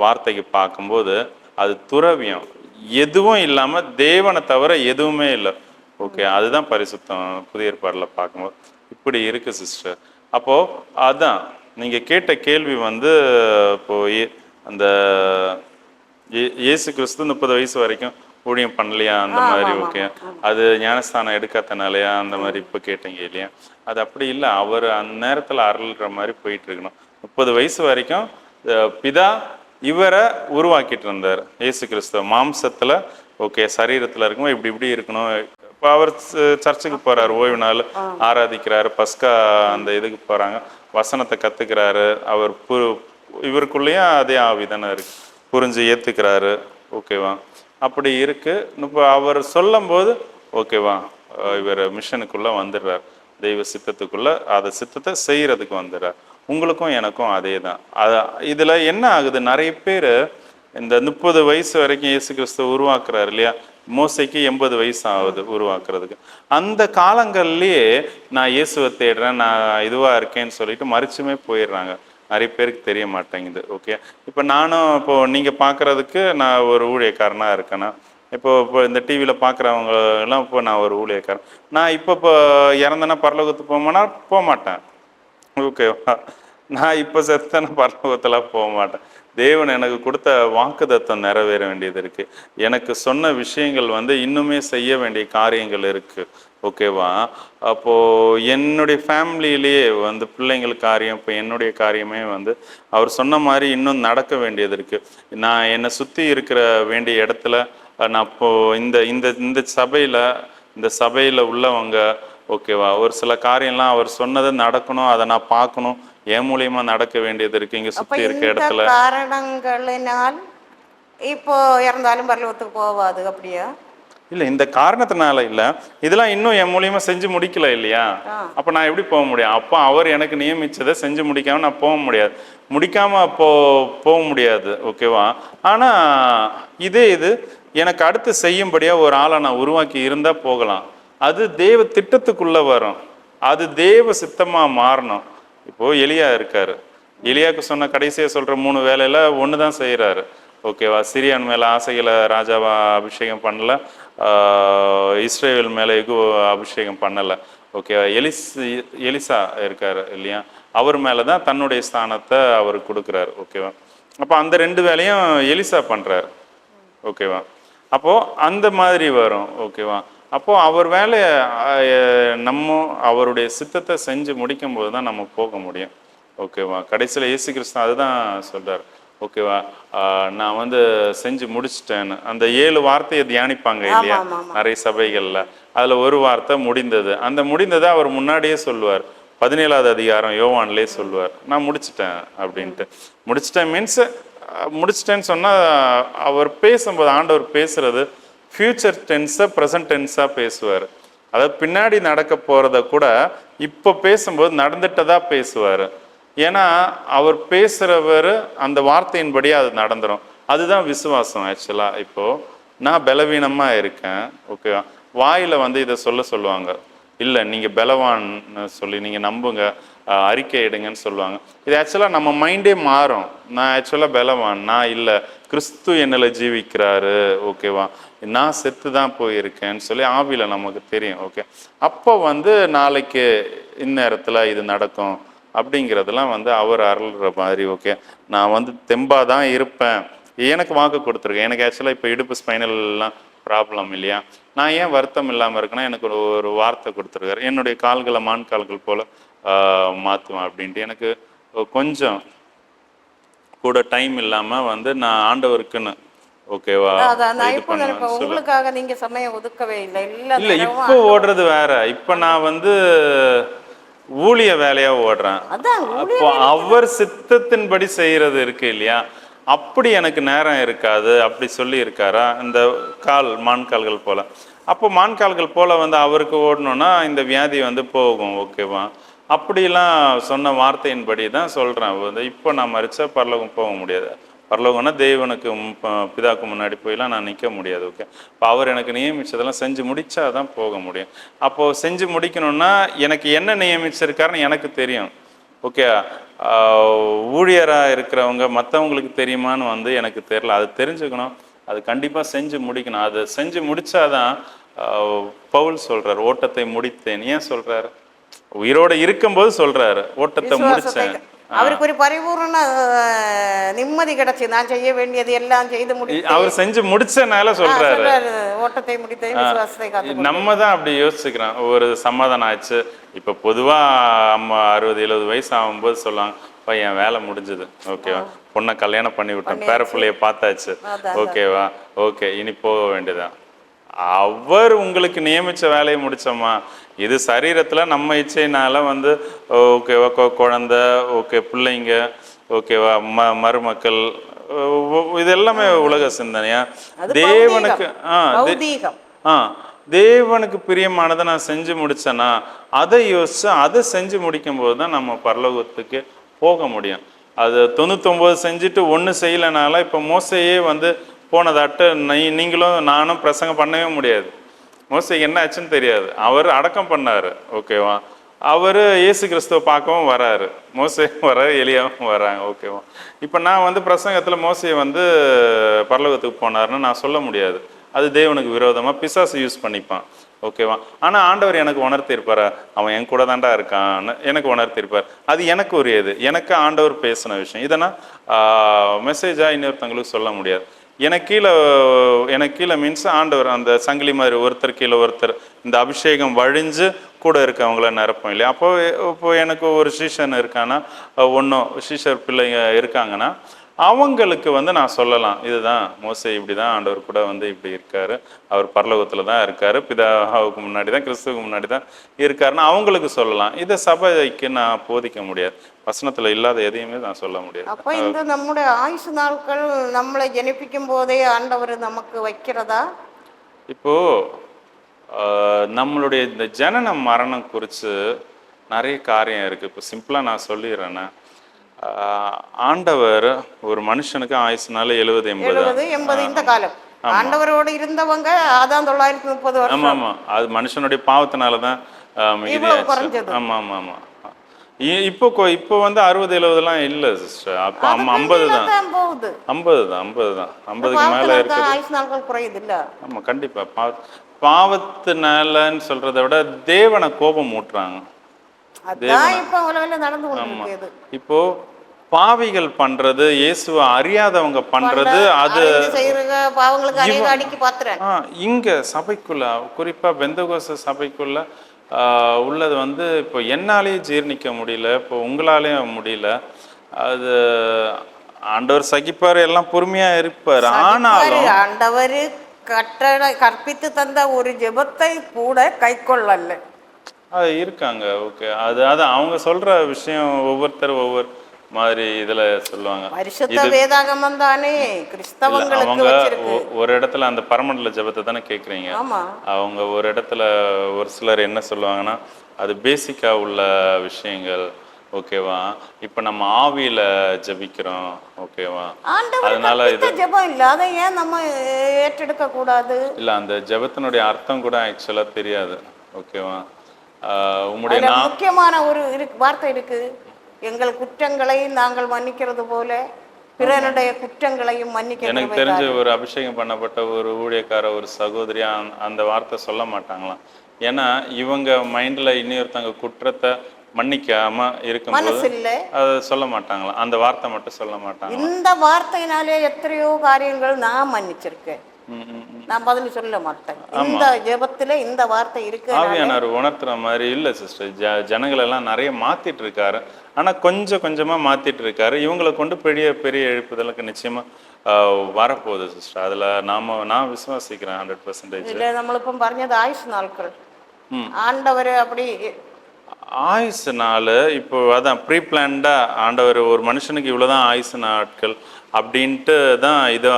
வார்த்தைக்கு பார்க்கும்போது அது துறவியம், எதுவும் இல்லாம தேவனை தவிர எதுவுமே இல்லை. ஓகே, அதுதான் பரிசுத்தம் புதிய ஏற்பாடுல பார்க்கும்போது. இப்படி இருக்கு சிஸ்டர். அப்போ அதான் நீங்க கேட்ட கேள்வி இப்போ அந்த இயேசு கிறிஸ்து 30 வயசு வரைக்கும் ஊழியம் பண்ணலையா அந்த மாதிரி. ஓகே, அது ஞானஸ்தானம் எடுக்காதனாலயா அந்த மாதிரி இப்போ கேட்டீங்க இல்லையா, அது அப்படி இல்லை. அவர் அந்த நேரத்துல அருள்ற மாதிரி போயிட்டு இருக்கணும். 30 வயசு வரைக்கும் பிதா இவரை உருவாக்கிட்டு இருந்தார். இயேசு கிறிஸ்துவ மாம்சத்துல, ஓகே, சரீரத்துல இருக்கும்போது இப்படி இருக்கணும். இப்போ அவர் சர்ச்சுக்கு போறாரு, ஓய்வு நாள் ஆராதிக்கிறாரு, பஸ்கா அந்த இதுக்கு போறாங்க, வசனத்தை கத்துக்கிறாரு. அவர் இவருக்குள்ளேயும் அதே ஆவி தானே இருக்கு, புரிஞ்சு ஏத்துக்கிறாரு. ஓகேவா, அப்படி இருக்கு. இப்போ அவர் சொல்லும் போது ஓகேவா, இவர் மிஷனுக்குள்ள வந்துடுறார், தெய்வ சித்தத்துக்குள்ள, அதை சித்தத்தை செய்யறதுக்கு வந்துடுறார். உங்களுக்கும் எனக்கும் அதே தான். இதுல என்ன ஆகுது, நிறைய பேர் இந்த 30 வயசு வரைக்கும் இயேசு கிறிஸ்துவ உருவாக்குறாரு இல்லையா, மோசைக்கு 80 வயசு ஆகுது உருவாக்குறதுக்கு. அந்த காலங்கள்லயே நான் இயேசுவை தேடுறேன், நான் இதுவா இருக்கேன்னு சொல்லிட்டு மறிச்சுமே போயிடுறாங்க. நிறைய பேருக்கு தெரிய மாட்டேங்குது. ஓகே, இப்போ நானும் இப்போ நீங்க பாக்குறதுக்கு நான் ஒரு ஊழியக்காரனா இருக்கேன்னா, இப்போ இந்த டிவியில பாக்குறவங்க எல்லாம் இப்போ நான் ஒரு ஊழியக்காரன், நான் இப்போ இறந்தேன்னா பரலோகத்துக்கு போக மாட்டேன். ஓகேவா, நான் இப்போ செத்தன பரலோகத்தெல்லாம் போக மாட்டேன். தேவன் எனக்கு கொடுத்த வாக்குத்தத்தம் நிறைவேற வேண்டியது இருக்கு. எனக்கு சொன்ன விஷயங்கள் இன்னுமே செய்ய வேண்டிய காரியங்கள் இருக்கு. ஓகேவா, அப்போ என்னுடைய ஃபேமிலியிலேயே பிள்ளைங்கள் காரியம், இப்போ என்னுடைய காரியமே அவர் சொன்ன மாதிரி இன்னும் நடக்க வேண்டியது இருக்கு. நான் என்னை சுற்றி இருக்கிற வேண்டிய இடத்துல நான் இப்போ இந்த சபையில உள்ளவங்க, ஓகேவா, ஒரு சில காரியம்லாம் அவர் சொன்னதை நடக்கணும், அதை நான் பார்க்கணும், என் மூலியமா நடக்க வேண்டியது இருக்கு. இங்க சுத்தி இருக்க இடத்துல காரணங்களினால் இப்போ இறந்தாலும் பரலோகத்துக்கு போவாது அப்படியா? இல்ல, இந்த காரணத்தினால இல்ல, இதெல்லாம் இன்னும் என் மூலியமா செஞ்சு முடிக்கல இல்லையா, அப்ப நான் எப்படி போக முடியும்? அப்போ அவர் எனக்கு நியமிச்சதை செஞ்சு முடிக்காம நான் போக முடியாது, முடிக்காம போக முடியாது. ஓகேவா, ஆனா இது எனக்கு அடுத்து செய்யும்படியா ஒரு ஆளை நான் உருவாக்கி இருந்தா போகலாம். அது தேவ திட்டத்துக்குள்ள வரும், அது தேவ சித்தமா மாறணும். இப்போ எலியா இருக்காரு, எலியாவுக்கு சொன்ன கடைசியா சொல்ற 3 வேலையில ஒண்ணுதான் செய்யறாரு. ஓகேவா, சிரியான் மேல ஆசைகளை ராஜாவா அபிஷேகம் பண்ணல, இஸ்ரேல் மேல அபிஷேகம் பண்ணல. ஓகேவா, எலிசா இருக்காரு இல்லையா, அவர் மேலதான் தன்னுடைய ஸ்தானத்தை அவர் கொடுக்குறாரு. ஓகேவா, அப்ப அந்த 2 வேலையும் எலிசா பண்றாரு. ஓகேவா. அப்போ அந்த மாதிரி வரும். ஓகேவா. அப்போ அவர் வேலையை நம்ம அவருடைய சித்தத்தை செஞ்சு முடிக்கும் போது தான் நம்ம போக முடியும். ஓகேவா. கடைசியில் இயேசு கிறிஸ்து அதுதான் சொல்றார். ஓகேவா. நான் வந்து செஞ்சு முடிச்சிட்டேன்னு அந்த 7 வார்த்தையை தியானிப்பாங்க இல்லையா நிறைய சபைகள்ல. அதுல ஒரு வார்த்தை முடிந்தது. அந்த முடிந்ததை அவர் முன்னாடியே சொல்லுவார். 17வது அதிகாரம் யோவான்லேயே சொல்லுவார், நான் முடிச்சிட்டேன் அப்படின்ட்டு. முடிச்சிட்டேன் மீன்ஸ் முடிச்சிட்டேன்னு சொன்னால் அவர் பேசும்போது ஆண்டவர் பேசுறது ஃபியூச்சர் டென்ஸை ப்ரெசன்ட் டென்ஸாக பேசுவார். அதாவது பின்னாடி நடக்க போகிறத கூட இப்போ பேசும்போது நடந்துட்டதா பேசுவார். ஏன்னா அவர் பேசுகிறவர் அந்த வார்த்தையின்படி அது நடந்துடும். அதுதான் விசுவாசம். ஆக்சுவலாக இப்போது நான் பலவீனமாக இருக்கேன். ஓகேவா. வாயில் வந்து இதை சொல்லுவாங்க, இல்லை நீங்கள் பலவான்னு சொல்லி நீங்கள் நம்புங்க, அறிக்கை எடுங்கன்னு சொல்லுவாங்க. இது ஆக்சுவலாக நம்ம மைண்டே மாறும். நான் ஆக்சுவலாக பலவான், நான் இல்லை, கிறிஸ்து என்னில் ஜீவிக்கிறாரு. ஓகேவா. நான் செத்து தான் போயிருக்கேன்னு சொல்லி ஆவியில் நமக்கு தெரியும். ஓகே. அப்போ வந்து நாளைக்கு இந்நேரத்தில் இது நடக்கும் அப்படிங்கிறதெல்லாம் வந்து அவர் அருள்ற மாதிரி. ஓகே. நான் வந்து தெம்பாக தான் இருப்பேன், எனக்கு வாக்கு கொடுத்துருக்கேன். எனக்கு ஆக்சுவலாக இப்போ இடுப்பு ஸ்பைனல்லாம் ப்ராப்ளம் இல்லையா, நான் ஏன் வருத்தம் இல்லாமல் இருக்கேன்னா எனக்கு ஒரு வார்த்தை கொடுத்துருக்காரு, என்னுடைய கால்களை மான் கால்கள் போல் மாற்றுவேன் அப்படின்ட்டு. எனக்கு கொஞ்சம் கூட டைம் இல்லாமல் வந்து நான் ஆண்டவருக்குன்னு ஓகேவா உங்களுக்காக நீங்க சமயம் ஒதுக்கவே இல்லை. இல்லை இப்போ ஓடுறது வேற. இப்போ நான் வந்து ஊழிய வேலையா ஓடுறேன். அப்போ அவர் சித்தத்தின்படி செய்யறது இருக்கு இல்லையா, அப்படி எனக்கு நேரம் இருக்காது அப்படி சொல்லி இருக்காரா. இந்த மான்கால்கள் போல. அப்போ மான்கால்கள் போல வந்து அவருக்கு ஓடணும்னா இந்த வியாதி வந்து போகும். ஓகேவா. அப்படிலாம் சொன்ன வார்த்தையின்படி தான் சொல்றேன். இப்போ நான் மறிச்சா பரலோகம் போக முடியாது. பரலோகம்னா தேவனுக்கு பிதாக்கு முன்னாடி போயெல்லாம் நான் நிற்க முடியாது. ஓகே. இப்போ அவர் எனக்கு நியமிச்சதெல்லாம் செஞ்சு முடிச்சா தான் போக முடியும். அப்போது செஞ்சு முடிக்கணும்னா எனக்கு என்ன நியமிச்சிருக்காருன்னு எனக்கு தெரியும். ஓகே. ஊழியராக இருக்கிறவங்க மற்றவங்களுக்கு தெரியுமான்னு வந்து எனக்கு தெரியல. அது தெரிஞ்சுக்கணும், அது கண்டிப்பாக செஞ்சு முடிக்கணும். அதை செஞ்சு முடிச்சாதான் பவுல் சொல்றாரு, ஓட்டத்தை முடித்தேன். ஏன் சொல்றாரு? உயிரோடு இருக்கும்போது சொல்றாரு, ஓட்டத்தை முடிச்சேன். அவருக்கு ஒரு பரிபூர்ண நிம்மதி கிடைச்சு, நான் செய்ய வேண்டியது எல்லாம் செய்து முடிச்சு அவர் செஞ்சு முடிச்சனால சொல்றாரு, ஓட்டத்தை முடித்தேன், விசுவாசத்தை காத்து. நம்ம தான் அப்படி யோசிச்சுக்கிறோம். ஒரு சமாதானம் ஆச்சு. இப்ப பொதுவா அம்மா 60-70 வயசு ஆகும்போது சொல்லுவாங்க, என் வேலை முடிஞ்சது. ஓகேவா. பொண்ணை கல்யாணம் பண்ணி விட்டேன், பேர பிள்ளைய பார்த்தாச்சு. ஓகேவா. ஓகே, இனி போக வேண்டியதான். அவர் உங்களுக்கு நியமிச்ச வேலையை முடிச்சோமா. இது சரீரத்துல நம்ம இச்சையினால வந்து ஓகேவா, குழந்தை, ஓகே, பிள்ளைங்க, ஓகேவா, மருமக்கள், இது எல்லாமே உலக சிந்தனையா. தேவனுக்கு தேவனுக்கு பிரியமானதை நான் செஞ்சு முடிச்சேன்னா அதை யோசிச்சு அதை செஞ்சு முடிக்கும் போது தான் நம்ம பரலோகத்துக்கு போக முடியும். அது 99 செஞ்சுட்டு 1 செய்யலைனால இப்போ மோசையே வந்து போனதாட்டு நீங்களும் நானும் பிரசங்கம் பண்ணவே முடியாது. மோசைக்கு என்ன ஆச்சுன்னு தெரியாது. அவர் அடக்கம் பண்ணாரு. ஓகேவா. அவர் இயேசு கிறிஸ்துவ பார்க்கவும் வராரு, மோசையும் வராரு, எலியாவும் வராங்க. ஓகேவா. இப்போ நான் வந்து பிரசங்கத்தில் மோசையை வந்து பரலோகத்துக்கு போனாருன்னு நான் சொல்ல முடியாது. அது தேவனுக்கு விரோதமாக பிசாசு யூஸ் பண்ணிப்பான். ஓகேவா. ஆனால் ஆண்டவர் எனக்கு உணர்த்திருப்பார், அவன் என் கூட தாண்டா இருக்கான்னு எனக்கு உணர்த்திருப்பார். அது எனக்கு உரியது, எனக்கு ஆண்டவர் பேசின விஷயம். இதை நான் மெசேஜாக இன்னொருத்தவங்களுக்கு சொல்ல முடியாது. எனக்கு கீழே மீன்ஸ் ஆண்டவர் அந்த சங்கிலி மாதிரி ஒருத்தர் கீழே ஒருத்தர் இந்த அபிஷேகம் வழிஞ்சு கூட இருக்கவங்கள நிரப்போம் இல்லையா. இப்போ எனக்கு ஒரு சீஷன் இருக்கான்னா, ஒன்றும் சீஷர் பிள்ளைங்க இருக்காங்கன்னா அவங்களுக்கு வந்து நான் சொல்லலாம், இதுதான் மோசே, இப்படி தான் ஆண்டவர் கூட வந்து இப்படி இருக்காரு, அவர் பரலோகத்தில் தான் இருக்காரு, பிதாவுக்கு முன்னாடி தான் கிறிஸ்துவுக்கு முன்னாடி தான் இருக்காருன்னு அவங்களுக்கு சொல்லலாம். இதை சபைக்கு நான் போதிக்க முடியாது. வசனத்துல இல்லாத எதையுமே நான் சொல்ல முடியாது. அப்போ இந்த நம்முடைய ஆயுசு நாட்கள் நம்மளை ஜனிப்பிக்கும் போதே ஆண்டவர் நமக்கு வைக்கிறதா? இப்போ நம்மளுடைய இந்த ஜனன மரணம் குறித்து நிறைய காரியம் இருக்கு. இப்போ சிம்பிளா நான் சொல்லிடுறேன்னா, ஆண்டவர் ஒரு மனுஷனுக்கு ஆயுசுனால 70-80 இந்த காலம் ஆண்டவரோடு இருந்தவங்க அதான் 930 வருஷம். ஆமா ஆமா, அது மனுஷனுடைய பாவத்தினாலதான் மிகுதியாச்சு. ஆமா ஆமா ஆமா. இப்போ வந்து 60-70 இல்லை சிஸ்டர். அப்போ 50 தான், 50க்கு மேல இருக்குது. ஆமா கண்டிப்பா. பாவத்தினாலன்னு சொல்றதை விட தேவனை கோபம் ஊட்டுறாங்க. இப்போ பாவிகள் பண்றது, இயேசுவை அறியாதவங்க பண்றது, அது அறிந்து செய்யற பாவங்களுக்கு அநேக அடிக்கு பாத்துறேன். இங்க சபைக்குள்ள, குறிப்பா பெந்தகோஸ்து சபைக்குள்ள உள்ளது வந்து இப்போ என்னாலேயே ஜீர்ணிக்க முடியல, இப்போ உங்களாலேயும் முடியல. அது ஆண்டவர் சகிப்பாரு, எல்லாம் பொறுமையா இருப்பாரு. ஆனாலும் ஆண்டவர் கட்டளை கற்பித்து தந்த ஒரு ஜெபத்தை கூட கை கொள்ளல. அது இருக்காங்க. ஓகே, அது அவங்க சொல்ற விஷயம் ஒவ்வொருத்தர் ஒவ்வொரு மாதிரி இதுல சொல்லுவாங்க. பரிசுத்த வேதாகமம் தானே கிறிஸ்தவங்களுக்கு வச்சிருக்கு. ஒரு இடத்துல அந்த பரமண்டல ஜெபத்தை தானே கேக்குறீங்க. ஆமா, அவங்க ஒரு இடத்துல ஒரு சிலர் என்ன சொல்லுவாங்கன்னா, அது பேசிக்கா உள்ள விஷயங்கள். ஓகேவா, இப்ப நம்ம ஆவியில ஜெபிக்கிறோம். ஓகேவா, அதனால இது ஜெபம் இல்ல, அதை ஏன் நம்ம ஏற்றெடுக்க கூடாது? இல்ல, அந்த ஜெபத்தினுடைய அர்த்தம் கூட ஆக்சுவலா தெரியாது. ஓகேவா, உங்களுடைய முக்கியமான ஒரு வார்த்தை இருக்கு, எங்கள் குற்றங்களை நாங்கள் மன்னிக்கிறது போல பிறனுடைய குற்றங்களையும் மன்னிக்க. எனக்கு தெரிஞ்ச ஒரு அபிஷேகம் பண்ணப்பட்ட ஒரு ஊழியக்கார ஒரு சகோதரியா அந்த வார்த்தை சொல்ல மாட்டாங்களாம். ஏன்னா இவங்க மைண்ட்ல இன்னொருத்தவங்க குற்றத்தை மன்னிக்காம இருக்கும்போது அதை சொல்ல மாட்டாங்களாம். அந்த வார்த்தை மட்டும் சொல்ல மாட்டாங்க. இந்த வார்த்தையினாலே எத்தனையோ காரியங்கள் நான் மன்னிச்சிருக்கேன். நான் பதில் சொல்ல மாட்டேன். இந்த ஜெபத்துல இந்த வார்த்தை இருக்கு. ஆவியானவர் உணர்த்துற மாதிரி இல்ல சிஸ்டர். ஜனங்கள் எல்லாம் நிறைய மாத்திட்டு இருக்காரு. ஆனா கொஞ்சம் கொஞ்சமா மாத்திட்டு இருக்காரு. இவங்களை கொண்டு பெரிய பெரிய எழுப்புதலுக்கு நிச்சயமா வரப்போகுது சிஸ்டர். அதுல நான் விசுவாசிக்கிறேன் 100%. இல்ல, നമ്മളിപ്പം പറഞ്ഞது ஆயுசு நாட்கள். ஆண்டவர் அப்படி ஆயுசு நாள் இப்போ அதான் ப்ரீ பிளான்டா ஆண்டவர் ஒரு மனுஷனுக்கு இவ்வளவுதான் ஆயுசு நாட்கள் அப்படின்ட்டு தான் இதை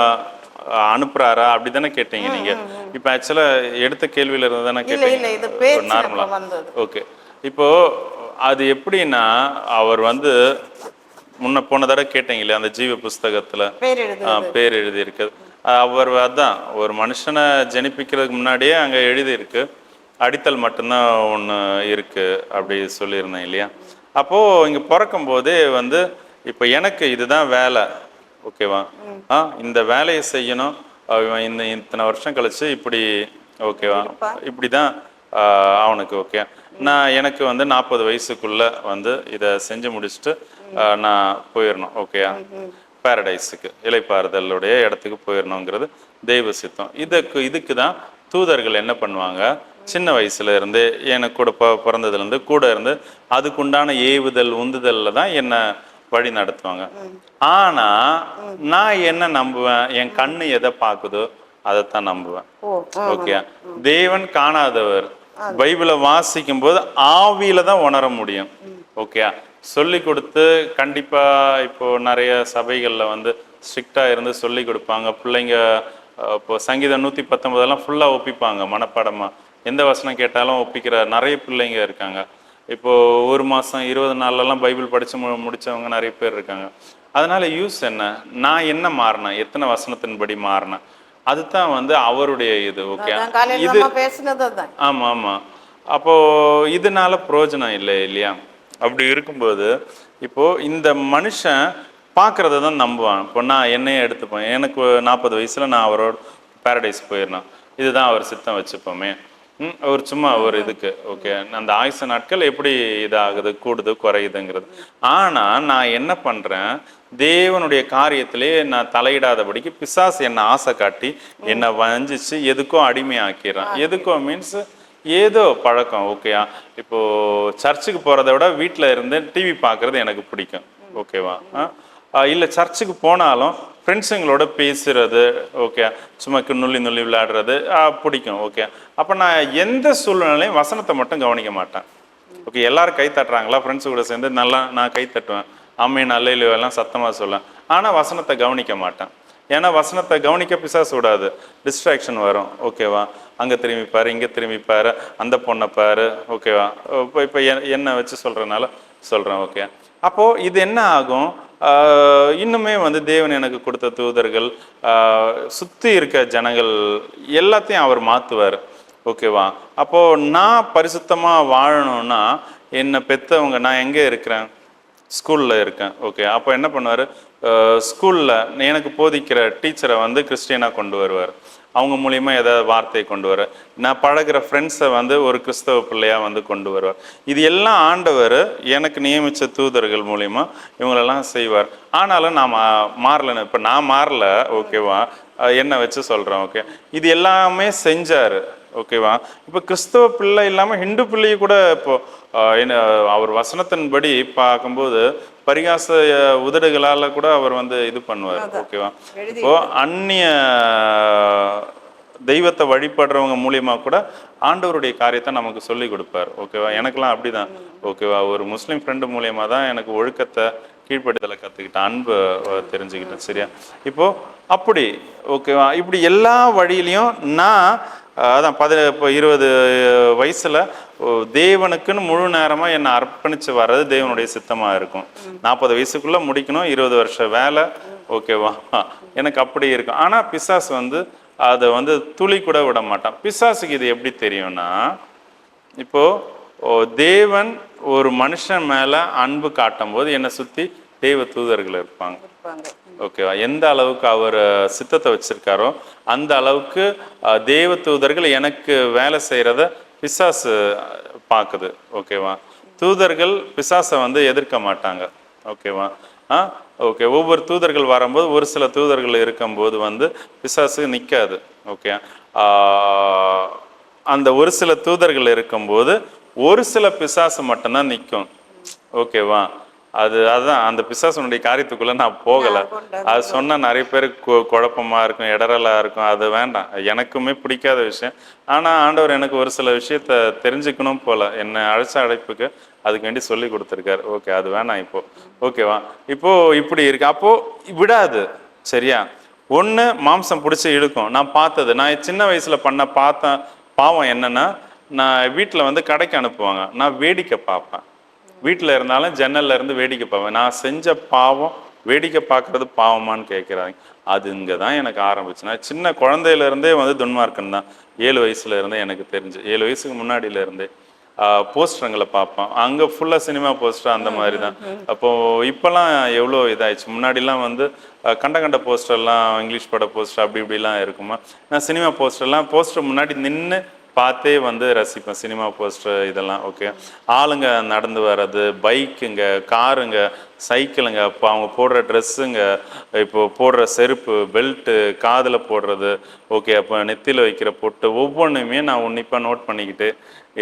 அனுப்புறாரா அப்படிதானே கேட்டீங்க நீங்க. இப்ப ஆக்சுவலா எடுத்த கேள்வியில இருந்து தானே கேட்டீங்க நார்மலா. ஓகே, இப்போ அது எப்படின்னா அவர் வந்து முன்ன போன தடவை கேட்டீங்க இல்லையா, அந்த ஜீவ புஸ்தகத்துல பேர் எழுதி இருக்கு. அவர் அதான் ஒரு மனுஷனை ஜனிப்பிக்கிறதுக்கு முன்னாடியே அங்க எழுதி இருக்கு, அடித்தல் மட்டும்தான் ஒன்று இருக்கு அப்படி சொல்லியிருந்தேன் இல்லையா. அப்போ இங்க பிறக்கும் போதே வந்து இப்போ எனக்கு இதுதான் வேலை. ஓகேவா, இந்த வேலையை செய்யணும், இத்தனை வருஷம் கழிச்சு இப்படி. ஓகேவா, இப்படிதான் அவனுக்கு. ஓகே, எனக்கு வந்து 40 வயசுக்குள்ள வந்து இதை செஞ்சு முடிச்சுட்டு நான் போயிடணும். ஓகேயா, பாரடைஸுக்கு இலைப்பாறுதலுடைய இடத்துக்கு போயிடணுங்கிறது தெய்வ சித்தம். இதுக்கு தான் தூதர்கள் என்ன பண்ணுவாங்க, சின்ன வயசுல இருந்து எனக்கு கூட பிறந்ததுல இருந்து கூட இருந்து அதுக்குண்டான ஏவுதல் உந்துதல்ல தான் என்ன வழி நடத்துவாங்க. ஆனா நான் என்ன நம்புவேன், என் கண்ணு எதை பாக்குதோ அதைத்தான் நம்புவேன். ஓகே, தேவன் காணாதவர். பைபிளை வாசிக்கும் போது ஆவியில தான் உணர முடியும். ஓகே, சொல்லி கொடுத்து கண்டிப்பா இப்போ நிறைய சபைகள்ல வந்து ஸ்ட்ரிக்டா இருந்து சொல்லி கொடுப்பாங்க. பிள்ளைங்க இப்போ சங்கீதம் 119 ஃபுல்லா ஒப்பிப்பாங்க மனப்பாடமா. எந்த வசனம் கேட்டாலும் ஒப்பிக்கிற நிறைய பிள்ளைங்க இருக்காங்க. இப்போ 1 மாசம் 20 நாள்லாம் பைபிள் படிச்சு முடிச்சவங்க நிறைய பேர் இருக்காங்க. அதனால யூஸ் என்ன, நான் என்ன மாறினேன், எத்தனை வசனத்தின்படி மாறினேன், அதுதான் வந்து அவருடைய இது. ஓகே, இது ஆமா ஆமா. அப்போ இதனால பிரயோஜனம் இல்லை இல்லையா. அப்படி இருக்கும்போது இப்போ இந்த மனுஷன் பார்க்கறத தான் நம்புவான். இப்போ நான் என்னையே எடுத்துப்பேன், எனக்கு 40 வயசுல நான் அவரோட பாரடைஸ் போயிடணும், இதுதான் அவர் சித்தம் வச்சுப்போமே. ஒரு சும்மா ஒரு இதுக்கு. ஓகே, அந்த ஆயுச நாட்கள் எப்படி இதாகுது, கூடுது குறையுதுங்கிறது. ஆனா நான் என்ன பண்றேன், தேவனுடைய காரியத்திலே நான் தலையிடாதபடிக்கு பிசாசு என்ன ஆசை காட்டி என்னை வஞ்சிச்சு எதுக்கோ அடிமையாக்கிறான். எதுக்கோ மீன்ஸ் ஏதோ பழக்கம். ஓகேயா, இப்போ சர்ச்சுக்கு போறதை விட வீட்டில் இருந்து டிவி பார்க்கறது எனக்கு பிடிக்கும். ஓகேவா, இல்லை சர்ச்சுக்கு போனாலும் ஃப்ரெண்ட்ஸுங்களோட பேசுறது, ஓகே, சும்மா நுள்ளி விளையாடுறது பிடிக்கும். ஓகே, அப்போ நான் எந்த சூழ்நிலையும் வசனத்தை மட்டும் கவனிக்க மாட்டேன். ஓகே, எல்லாரும் கை தட்டுறாங்களா, ஃப்ரெண்ட்ஸு கூட சேர்ந்து நல்லா நான் கை தட்டுவேன், அம்மையை நல்ல எல்லாம் சத்தமாக சொல்லுவேன். ஆனால் வசனத்தை கவனிக்க மாட்டேன். ஏன்னா வசனத்தை கவனிக்க பிசாசு விடாது, டிஸ்ட்ராக்ஷன் வரும். ஓகேவா, அங்கே திரும்பிப்பாரு, இங்கே திரும்பிப்பாரு, அந்த பொண்ணை பாரு. ஓகேவா, இப்போ என்ன வச்சு சொல்கிறனால சொல்கிறேன். ஓகே, அப்போது இது என்ன ஆகும், இன்னுமே வந்து தேவன் எனக்கு கொடுத்த தூதர்கள், சுற்றி இருக்க ஜனங்கள் எல்லாத்தையும் அவர் மாற்றுவார். ஓகேவா, அப்போது நான் பரிசுத்தமாக வாழணும்னா என்னை பெற்றவங்க, நான் எங்கே இருக்கிறேன், ஸ்கூலில் இருக்கேன். ஓகே, அப்போ என்ன பண்ணுவார், ஸ்கூலில் எனக்கு போதிக்கிற டீச்சரை வந்து கிறிஸ்டியனாக கொண்டு வருவார். அவங்க மூலிமா ஏதாவது வார்த்தையை கொண்டு வர, நான் பழகிற ஃப்ரெண்ட்ஸை வந்து ஒரு கிறிஸ்தவ பிள்ளையாக வந்து கொண்டு வருவார். இது எல்லாம் ஆண்டவர் எனக்கு நியமித்த தூதர்கள் மூலிமா இவங்களெல்லாம் செய்வார். ஆனாலும் நான் மாறலைன்னு, இப்போ நான் மாறல, ஓகேவா, என்னை வச்சு சொல்கிறேன். ஓகே, இது எல்லாமே செஞ்சார். ஓகேவா, இப்போ கிறிஸ்தவ பிள்ளை இல்லாமல் ஹிந்து பிள்ளையை கூட இப்போ என்ன அவர் வசனத்தின்படி பார்க்கும்போது பரிகாச உதடுகளால் கூட அவர் வந்து இது பண்ணுவார். ஓகேவா, இப்போ அந்நிய தெய்வத்தை வழிபடுறவங்க மூலியமா கூட ஆண்டவருடைய காரியத்தை நமக்கு சொல்லி கொடுப்பார். ஓகேவா, எனக்கெல்லாம் அப்படிதான். ஓகேவா, ஒரு முஸ்லீம் ஃப்ரெண்டு மூலியமா தான் எனக்கு ஒழுக்கத்தை கீழ்ப்படுதலை கற்றுக்கிட்டேன், அன்பு தெரிஞ்சுக்கிட்டேன். சரியா, இப்போ அப்படி ஓகேவா, இப்படி எல்லா வழியிலையும் நான் அதான் இப்போ 20 வயசுல தேவனுக்குன்னு முழு நேரமா என்னை அர்ப்பணிச்சு வர்றது தேவனுடைய சித்தமா இருக்கும். 40 வயசுக்குள்ள முடிக்கணும், 20 வருஷம் வேலை. ஓகேவா, எனக்கு அப்படி இருக்கும். ஆனா பிசாசு வந்து அதை வந்து துளி கூட விட மாட்டான். பிசாசுக்கு இது எப்படி தெரியும்னா, இப்போ தேவன் ஒரு மனுஷன் மேல அன்பு காட்டும் போது என்னை சுத்தி தெய்வ தூதர்கள் இருப்பாங்க. ஓகேவா, எந்த அளவுக்கு அவர் சித்தத்தை வச்சிருக்காரோ அந்த அளவுக்கு தேவ தூதர்கள் எனக்கு வேலை செய்யறத பிசாசு பார்க்குது. ஓகேவா, தூதர்கள் பிசாசை வந்து எதிர்க்க மாட்டாங்க. ஓகேவா, ஓகே, ஒவ்வொரு தூதர்கள் வரும்போது ஒரு சில தூதர்கள் இருக்கும்போது வந்து பிசாசு நிற்காது. ஓகே, அந்த ஒரு சில தூதர்கள் இருக்கும்போது ஒரு சில பிசாசு மட்டும்தான் நிற்கும். ஓகேவா, அதுதான் அந்த பிசாசனுடைய காரியத்துக்குள்ள நான் போகலை. அது சொன்னால் நிறைய பேருக்கு குழப்பமா இருக்கும், இடரலா இருக்கும். அது வேண்டாம், எனக்குமே பிடிக்காத விஷயம். ஆனால் ஆண்டவர் எனக்கு ஒரு சில விஷயத்த தெரிஞ்சுக்கணும் போல என்னை அழைச்ச அழைப்புக்கு அதுக்கு வேண்டி சொல்லி கொடுத்துருக்காரு. ஓகே, அது வேணாம் இப்போ. ஓகேவா, இப்போ இப்படி இருக்கு. அப்போ விடாது. சரியா, ஒன்று மாம்சம் பிடிச்சி இழுக்கும். நான் பார்த்தது, நான் சின்ன வயசுல பார்த்தேன் பாவம் என்னன்னா, நான் வீட்டில் வந்து கடைக்கு அனுப்புவாங்க, நான் வேடிக்கை பார்ப்பேன். வீட்டில் இருந்தாலும் ஜன்னல்ல இருந்து வேடிக்கை பார்ப்பேன். நான் செஞ்ச பாவம் வேடிக்கை பார்க்கறது பாவமானு கேட்குறாங்க. அது இங்கே தான் எனக்கு ஆரம்பிச்சு. நான் சின்ன குழந்தையில இருந்தே வந்து துன்மார்க்கன் தான். 7 வயசுல இருந்தே எனக்கு தெரிஞ்சு, 7 வயசுக்கு முன்னாடியில இருந்தே போஸ்டருங்களை பார்ப்பேன். அங்கே ஃபுல்லாக சினிமா போஸ்டர் அந்த மாதிரி தான். அப்போது இப்போல்லாம் எவ்வளோ இதாகிடுச்சு. முன்னாடிலாம் வந்து கண்ட போஸ்டர்லாம் இங்கிலீஷ் பட போஸ்டர் அப்படி இப்படிலாம் இருக்குமா. நான் சினிமா போஸ்டர் முன்னாடி நின்று பார்த்தே வந்து ரசிப்பேன், சினிமா போஸ்டர் இதெல்லாம். ஓகே, ஆளுங்க நடந்து வர்றது, பைக்குங்க, காருங்க, சைக்கிளுங்க, இப்போ அவங்க போடுற ட்ரெஸ்ஸுங்க, இப்போ போடுற செருப்பு, பெல்ட்டு, காதில் போடுறது, ஓகே, அப்போ நெத்தியில் வைக்கிற பொட்டு, ஒவ்வொன்றுமே நான் உன்னிப்பாக நோட் பண்ணிக்கிட்டு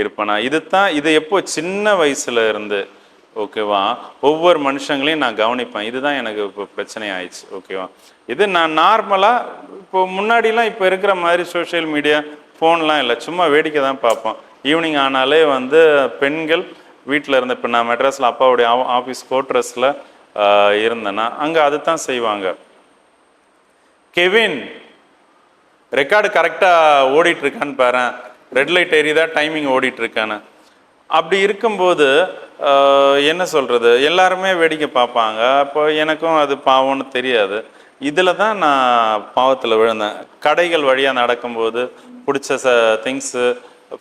இருப்பேன். நான் இது எப்போ சின்ன வயசுல இருந்து, ஓகேவா, ஒவ்வொரு மனுஷங்களையும் நான் கவனிப்பேன். இதுதான் எனக்கு இப்போ பிரச்சனை ஆயிடுச்சு. ஓகேவா, இது நான் நார்மலாக இப்போ முன்னாடிலாம் இப்போ இருக்கிற மாதிரி சோஷியல் மீடியா ஃபோன்லாம் இல்லை, சும்மா வேடிக்கை தான் பார்ப்போம். ஈவினிங் ஆனாலே வந்து பெண்கள் வீட்டில் இருந்த, இப்போ நான் மெட்ராஸில் அப்பாவுடைய ஆஃபீஸ் கோட்ரஸில் இருந்தேன்னா அங்கே அது தான் செய்வாங்க. கெவின் ரெக்கார்டு கரெக்டாக ஓடிட்டுருக்கான்னு பாரு, ரெட் லைட் எரியுதா, டைமிங் ஓடிட்டுருக்கான்னு. அப்படி இருக்கும்போது என்ன சொல்கிறது, எல்லாருமே வேடிக்கை பார்ப்பாங்க. அப்போ எனக்கும் அது பாவம்னு தெரியாது. இதில் தான் நான் பாவத்தில் விழுந்தேன். கடைகள் வழியாக நடக்கும்போது பிடிச்ச திங்ஸு,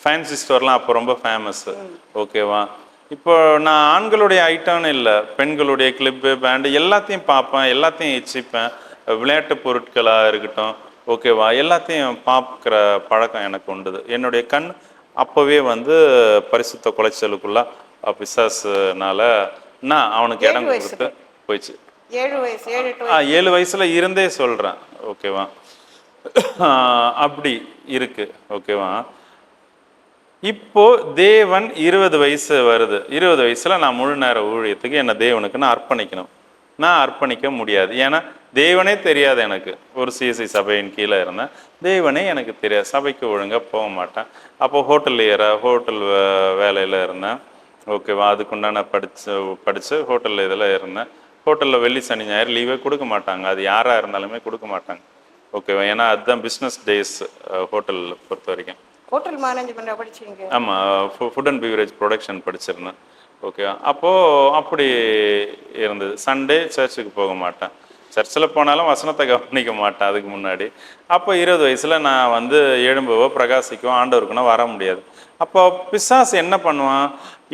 ஃபேன்சி ஸ்டோர்லாம் அப்போ ரொம்ப ஃபேமஸ்ஸு. ஓகேவா, இப்போ நான் ஆண்களுடைய ஐட்டம்னு இல்லை, பெண்களுடைய கிளிப்பு, பேண்டு எல்லாத்தையும் பார்ப்பேன், எல்லாத்தையும் இச்சிப்பேன். விளையாட்டு பொருட்களாக இருக்கட்டும், ஓகேவா, எல்லாத்தையும் பார்க்குற பழக்கம் எனக்கு உண்டுது. என்னுடைய கண் அப்போவே வந்து பரிசுத்த குலைச்சலுக்குள்ள பிசாசுனால நான் அவனுக்கு இடம் கொடுத்து போயிடுச்சு. 7 வயசுல இருந்தே சொல்றேன். ஓகேவா, அப்படி இருக்கு. ஓகேவா, இப்போ தேவன் 20 வயசு வருது. 20 வயசுல நான் முழு நேர ஊழியத்துக்கு என்ன தேவனுக்கு நான் அர்ப்பணிக்கணும். நான் அர்ப்பணிக்க முடியாது, ஏன்னா தேவனே தெரியாது எனக்கு. ஒரு சிஎஸ்ஐ சபையின் கீழே இருந்தேன், தேவனே எனக்கு தெரியாது, சபைக்கு ஒழுங்காக போக மாட்டேன். அப்போ ஹோட்டல் வேலையில் இருந்தேன். ஓகேவா, அதுக்குண்டான படித்து ஹோட்டலில் இதில் இருந்தேன். ஹோட்டலில் வெள்ளி சனி ஞாயிறு லீவே கொடுக்க மாட்டாங்க, அது யாராக இருந்தாலுமே கொடுக்க மாட்டாங்க. ஓகேவா, ஏன்னா அதுதான் பிஸ்னஸ் டேஸ் ஹோட்டல் பொறுத்த வரைக்கும். ஹோட்டல் மேனேஜ்மெண்ட் படிச்சீங்க? ஆமாம், ஃபுட் அண்ட் பீவரேஜ் ப்ரொடக்ஷன் படிச்சிருந்தேன். ஓகே, அப்போது அப்படி இருந்தது. சண்டே சர்ச்சுக்கு போக மாட்டேன், சர்ச்சில் போனாலும் வசனத்தை கவனிக்க மாட்டேன் அதுக்கு முன்னாடி. அப்போ 20 வயசில் நான் வந்து எழும்பவோ பிரகாசிக்கவோ ஆண்டவருக்குன்னா வர முடியாது. அப்போ பிசாசு என்ன பண்ணுவான்,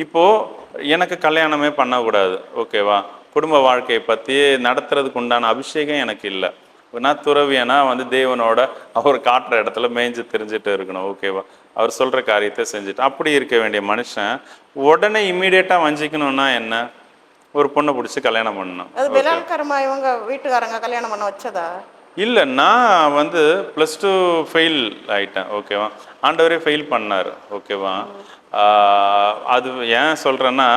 இப்போது எனக்கு கல்யாணமே பண்ணக்கூடாது, ஓகேவா? குடும்ப வாழ்க்கையை பற்றி நடத்துறதுக்கு உண்டான அபிஷேகம் எனக்கு இல்லை. நான் துறவியனா வந்து தேவனோட அவர் காட்டுற இடத்துல மேய்ஞ்சு தெரிஞ்சுட்டு இருக்கணும், ஓகேவா? அவர் சொல்கிற காரியத்தை செஞ்சுட்டு அப்படி இருக்க வேண்டிய மனுஷன் உடனே இம்மீடியட்டாக வஞ்சிக்கணும்னா என்ன? ஒரு பொண்ணை பிடிச்சி கல்யாணம் பண்ணணும். அது பலாத்காரமா இவங்க வீட்டுக்காரங்க கல்யாணம் பண்ண வச்சதா? இல்லை, நான் வந்து +2 ஃபெயில் ஆயிட்டேன், ஓகேவா? ஆண்டவரே ஃபெயில் பண்ணார், ஓகேவா? அது ஏன் சொல்கிறேன்னா,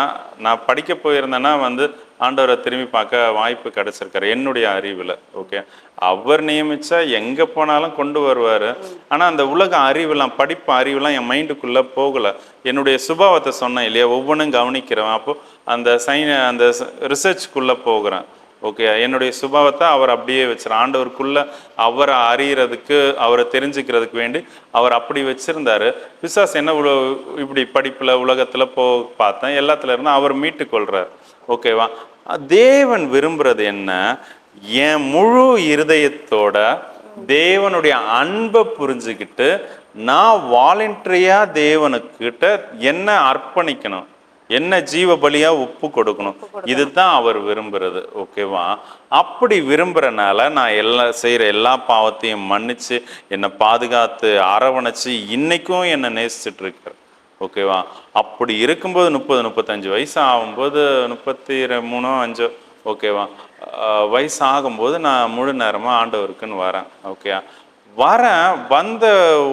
நான் படிக்க போயிருந்தேன்னா வந்து ஆண்டவரை திரும்பி பார்க்க வாய்ப்பு கிடைச்சிருக்காரு என்னுடைய அறிவில், ஓகே? அவர் நியமிச்சா எங்கே போனாலும் கொண்டு வருவார். ஆனால் அந்த உலக அறிவுலாம், படிப்பு அறிவுலாம் என் மைண்டுக்குள்ளே போகலை. என்னுடைய சுபாவத்தை சொன்னேன் இல்லையா, ஒவ்வொன்றும் கவனிக்கிறவன். அப்போது அந்த ரிசர்ச்குள்ளே போகிறேன், ஓகே? என்னுடைய சுபாவத்தை அவர் அப்படியே வச்சிரு, ஆண்டவருக்குள்ளே அவரை அறியறதுக்கு, அவரை தெரிஞ்சுக்கிறதுக்கு வேண்டி அவர் அப்படி வச்சிருந்தாரு. பிசாசு என்ன இப்படி படிப்பில் உலகத்தில் பார்த்தேன், எல்லாத்துல இருந்து அவர் மீட்டு கொள்றார், ஓகேவா? தேவன் விரும்புறது என்ன? என் முழு இருதயத்தோட தேவனுடைய அன்பை புரிஞ்சுக்கிட்டு நான் வாலண்டரியா தேவனுக்கிட்ட என்ன அர்ப்பணிக்கணும், என்ன ஜீவ பலியா ஒப்பு கொடுக்கணும். இதுதான் அவர் விரும்புறது, ஓகேவா? அப்படி விரும்புறனால நான் செய்யற எல்லா பாவத்தையும் மன்னிச்சு என்னை பாதுகாத்து அரவணைச்சு இன்னைக்கும் என்னை நேசிச்சுட்டு இருக்கார், ஓகேவா? அப்படி இருக்கும்போது 30-35 வயசு ஆகும்போது 33-5, ஓகேவா, வயசு ஆகும்போது நான் முழு நேரமாக ஆண்டவருக்குன்னு வரேன், ஓகே? வந்த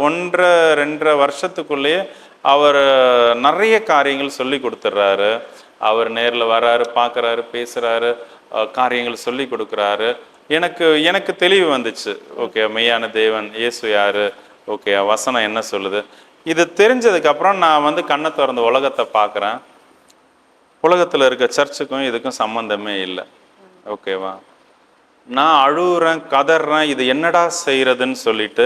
1.5-2 வருஷத்துக்குள்ளேயே அவர் நிறைய காரியங்கள் சொல்லி கொடுத்துட்றாரு. அவர் நேரில் வராரு, பார்க்குறாரு, பேசுகிறாரு, காரியங்கள் சொல்லி கொடுக்குறாரு. எனக்கு தெளிவு வந்துச்சு, ஓகே? மெய்யான தேவன் இயேசு யாரு, ஓகே? வசனம் என்ன சொல்லுது. இது தெரிஞ்சதுக்கப்புறம் நான் வந்து கண்ணை திறந்த உலகத்தை பார்க்குறேன். உலகத்தில் இருக்க சர்ச்சுக்கும் இதுக்கும் சம்மந்தமே இல்லை, ஓகேவா? நான் அழுகுறேன், கதறேன், இது என்னடா செய்யறதுன்னு சொல்லிட்டு.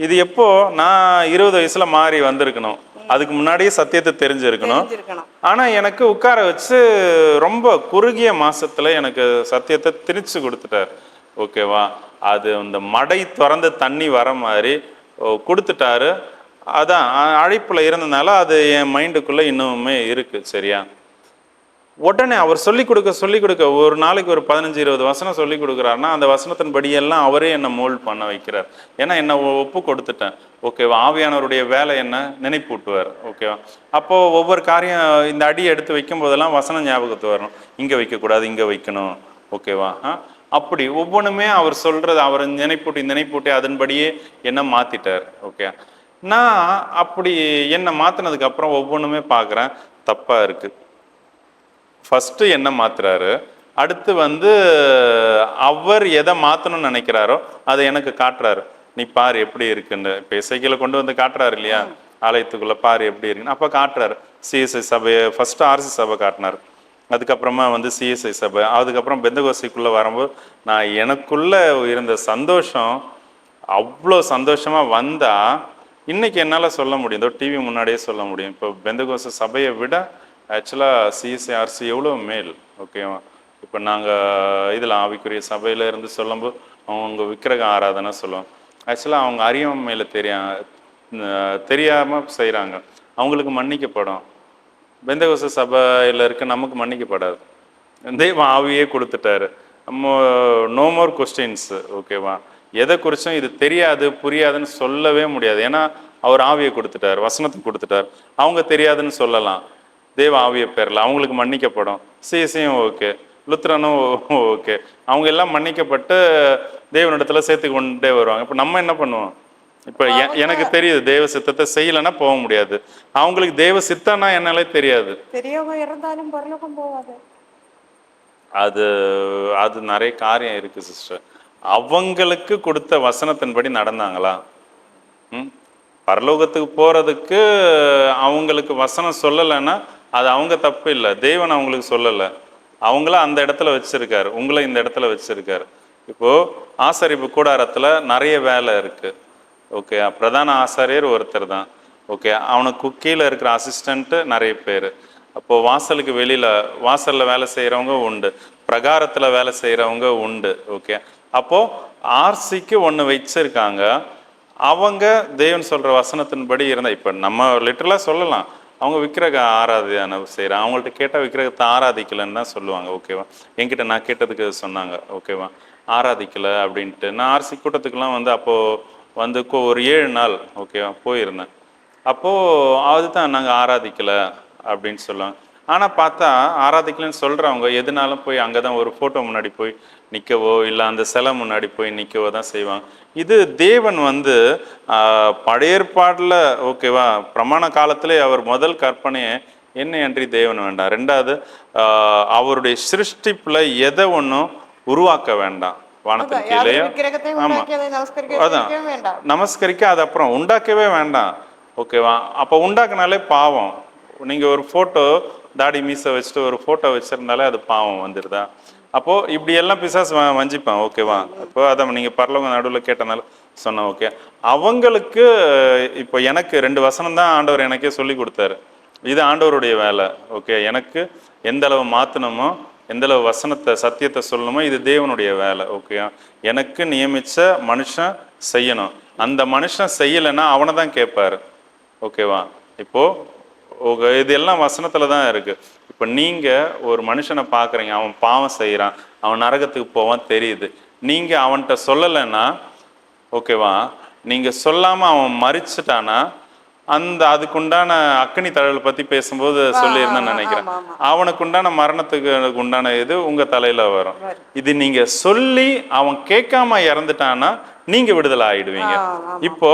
இது எப்போ நான் 20 வயசுல மாறி வந்திருக்கணும், அதுக்கு முன்னாடியே சத்தியத்தை தெரிஞ்சிருக்கணும். ஆனா எனக்கு உட்கார வச்சு ரொம்ப குறுகிய மாசத்துல எனக்கு சத்தியத்தை திணிச்சு கொடுத்துட்டார், ஓகேவா? அது அந்த மடை திறந்து தண்ணி வர மாதிரி கொடுத்துட்டாரு. அதான் அழைப்புல இருந்ததுனால அது என் மைண்டுக்குள்ள இன்னுமே இருக்கு, சரியா? உடனே அவர் சொல்லிக் கொடுக்க ஒரு நாளைக்கு ஒரு 15-20 வசனம் சொல்லி கொடுக்குறாருன்னா அந்த வசனத்தின் படியெல்லாம் அவரே என்னை மோல்ட் பண்ண வைக்கிறார். ஏன்னா என்னை ஒப்பு கொடுத்துட்டேன், ஓகேவா? ஆவியானவருடைய வேலை என்ன நினைப்பூட்டுவார், ஓகேவா? அப்போ ஒவ்வொரு காரியம் இந்த அடியை எடுத்து வைக்கும் போதெல்லாம் வசனம் ஞாபகத்து வரணும், இங்க வைக்கக்கூடாது, இங்க வைக்கணும், ஓகேவா? அப்படி ஒவ்வொன்றுமே அவர் சொல்றது, அவர் நினைப்பூட்டி அதன்படியே என்ன மாத்திட்டார், ஓகே? நான் அப்படி என்னை மாத்தினதுக்கு அப்புறம் ஒவ்வொன்றுமே பார்க்குறேன், தப்பா இருக்கு. ஃபர்ஸ்ட் என்ன மாத்துறாரு, அடுத்து வந்து அவர் எதை மாத்தணும்னு நினைக்கிறாரோ அதை எனக்கு காட்டுறாரு. நீ பாரு எப்படி இருக்குன்னு. இப்போ இசைக்கில கொண்டு வந்து காட்டுறாரு இல்லையா, ஆலயத்துக்குள்ள பாரு எப்படி இருக்குன்னு. அப்போ காட்டுறாரு. சிஎஸ்ஐ சபையை ஃபர்ஸ்ட் ஆர்சி சபை காட்டினார், அதுக்கப்புறமா வந்து சிஎஸ்ஐ சபை, அதுக்கப்புறம் பெந்தகோஸ்திக்குள்ள வரும்போது நான் எனக்குள்ள இருந்த சந்தோஷம், அவ்வளோ சந்தோஷமா வந்தா இன்னைக்கு என்னால் சொல்ல முடியும், இதோ டிவி முன்னாடியே சொல்ல முடியும். இப்போ பெந்தகோஸ்து சபையை விட ஆக்சுவலாக சிஎஸ்ஐஆர்சி எவ்வளோ மேல், ஓகேவா? இப்போ நாங்கள் இதில் ஆவிக்குரிய சபையில் இருந்து சொல்லும்போது அவங்க விக்கிரக ஆராதனை சொல்லுவோம். ஆக்சுவலாக அவங்க அறியாமையில் தெரியாமல் செய்கிறாங்க, அவங்களுக்கு மன்னிக்கப்படும். பெந்தகோஸ்து சபையில் இருக்க நமக்கு மன்னிக்கப்படாது. தெய்வம் ஆவியே கொடுத்துட்டாரு, நோ மோர் கொஸ்டின்ஸ், ஓகேவா? எதை குறிச்சும் இது தெரியாது புரியாதுன்னு சொல்லவே முடியாது. ஏன்னா அவர் ஆவியை கொடுத்துட்டார், வசனத்தை கொடுத்துட்டார். அவங்க தெரியாதுன்னு சொல்லலாம், தேவ ஆவிய பேரில் அவங்களுக்கு மன்னிக்கப்படும். சிஎஸ்ஐயும் ஓகே, லுத்ரனும் ஓகே, அவங்க எல்லாம் மன்னிக்கப்பட்டு தேவனிடத்துல சேர்த்து கொண்டே வருவாங்க. இப்போ நம்ம என்ன பண்ணுவோம்? இப்போ எனக்கு தெரியுது தேவ சித்தத்தை செய்யலைன்னா போக முடியாது. அவங்களுக்கு தேவ சித்தம்னா என்னாலே தெரியாது. பெரியவங்க இருந்தாலும் பரலோகம் போவாது. அது நிறைய காரியம் இருக்கு சிஸ்டர். அவங்களுக்கு கொடுத்த வசனத்தின்படி நடந்தாங்களா? பரலோகத்துக்கு போறதுக்கு அவங்களுக்கு வசனம் சொல்லலைன்னா அது அவங்க தப்பு இல்லை, தேவன் அவங்களுக்கு சொல்லலை, அவங்கள அந்த இடத்துல வச்சிருக்காரு, உங்களை இந்த இடத்துல வச்சிருக்காரு. இப்போ ஆசாரிப்பு கூடாரத்துல நிறைய வேலை இருக்கு, ஓகே? பிரதான ஆசாரியர் ஒருத்தர் தான், ஓகே? அவனுக்கு கீழே இருக்கிற அசிஸ்டன்ட்டு நிறைய பேர். அப்போ வாசலுக்கு வெளியில வாசல்ல வேலை செய்யறவங்க உண்டு, பிரகாரத்துல வேலை செய்யறவங்க உண்டு, ஓகே? அப்போ ஆர்சிக்கு ஒன்று வச்சிருக்காங்க. அவங்க தேவன் சொல்ற வசனத்தின்படி இருந்தா, இப்ப நம்ம லிட்டரலா சொல்லலாம், அவங்க விக்கிரக ஆராதனை செய்கிறாங்க. அவங்கள்ட்ட கேட்டால் விக்கிரகத்தை ஆராதிக்கலைன்னு தான் சொல்லுவாங்க. ஓகேவா? என்கிட்ட நான் கேட்டதுக்கு சொன்னாங்க. ஓகேவா? ஆராதிக்கலை அப்படின்ட்டு. நான் ஆர்சி கூட்டத்துக்கெல்லாம் வந்து அப்போது வந்து ஒரு 7 நாள் ஓகேவா போயிருந்தேன். அப்போது அதுதான் நாங்கள் ஆராதிக்கலை அப்படின்னு சொல்லுவாங்க. ஆனால் பார்த்தா ஆராதிக்கலைன்னு சொல்கிறவங்க எதுனாலும் போய் அங்கே தான் ஒரு ஃபோட்டோ முன்னாடி போய் நிற்கவோ இல்லை அந்த சிலை முன்னாடி போய் நிற்கவோ தான் செய்வாங்க. இது தேவன் வந்து பழைய ஏற்பாடில் ஓகேவா பிரமாண காலத்திலே அவர் முதல் கற்பனையை என்ன அன்றி தேவன் வேண்டாம். ரெண்டாவது அவருடைய சிருஷ்டிப்பில் எதை ஒன்றும் உருவாக்க வேண்டாம். வானத்தின் கீழே அதான் நமஸ்கரிக்க, அது அப்புறம் உண்டாக்கவே வேண்டாம். ஓகேவா? அப்போ உண்டாக்குனாலே பாவம். நீங்கள் ஒரு ஃபோட்டோ தாடி மீசை வச்சுட்டு ஒரு ஃபோட்டோ வச்சுருந்தாலே அது பாவம் வந்துடுதா? அப்போது இப்படி எல்லாம் பிசாசு வஞ்சிப்பான். ஓகேவா? அப்போ அதை நீங்கள் பரலோக நடுவில் கேட்டனால சொன்னேன். ஓகே, அவங்களுக்கு இப்போ எனக்கு 2 வசனம் தான் ஆண்டவர் எனக்கே சொல்லி கொடுத்தாரு. இது ஆண்டவருடைய வேலை. ஓகே, எனக்கு எந்த அளவு மாற்றணுமோ, எந்த அளவு வசனத்தை சத்தியத்தை சொல்லணுமோ, இது தேவனுடைய வேலை. ஓகே, எனக்கு நியமித்த மனுஷன் செய்யணும். அந்த மனுஷன் செய்யலைன்னா அவனை தான் கேட்பாரு. ஓகேவா? இப்போது இது எல்லாம் வசனத்தில் தான் இருக்குது. இப்போ நீங்கள் ஒரு மனுஷனை பார்க்குறீங்க, அவன் பாவம் செய்கிறான், அவன் நரகத்துக்கு போவான் தெரியுது. நீங்கள் அவன்கிட்ட சொல்லலைன்னா ஓகேவா, நீங்கள் சொல்லாமல் அவன் மறிச்சிட்டானா அதுக்குண்டான அக்னி தழல் பற்றி பேசும்போது சொல்லியிருந்தேன்னு நினைக்கிறேன். அவனுக்கு உண்டான மரணத்துக்கு உண்டான இது உங்கள் தலையில் வரும். இது நீங்கள் சொல்லி அவன் கேட்காம இறந்துட்டானா நீங்கள் விடுதலை ஆகிடுவீங்க. இப்போ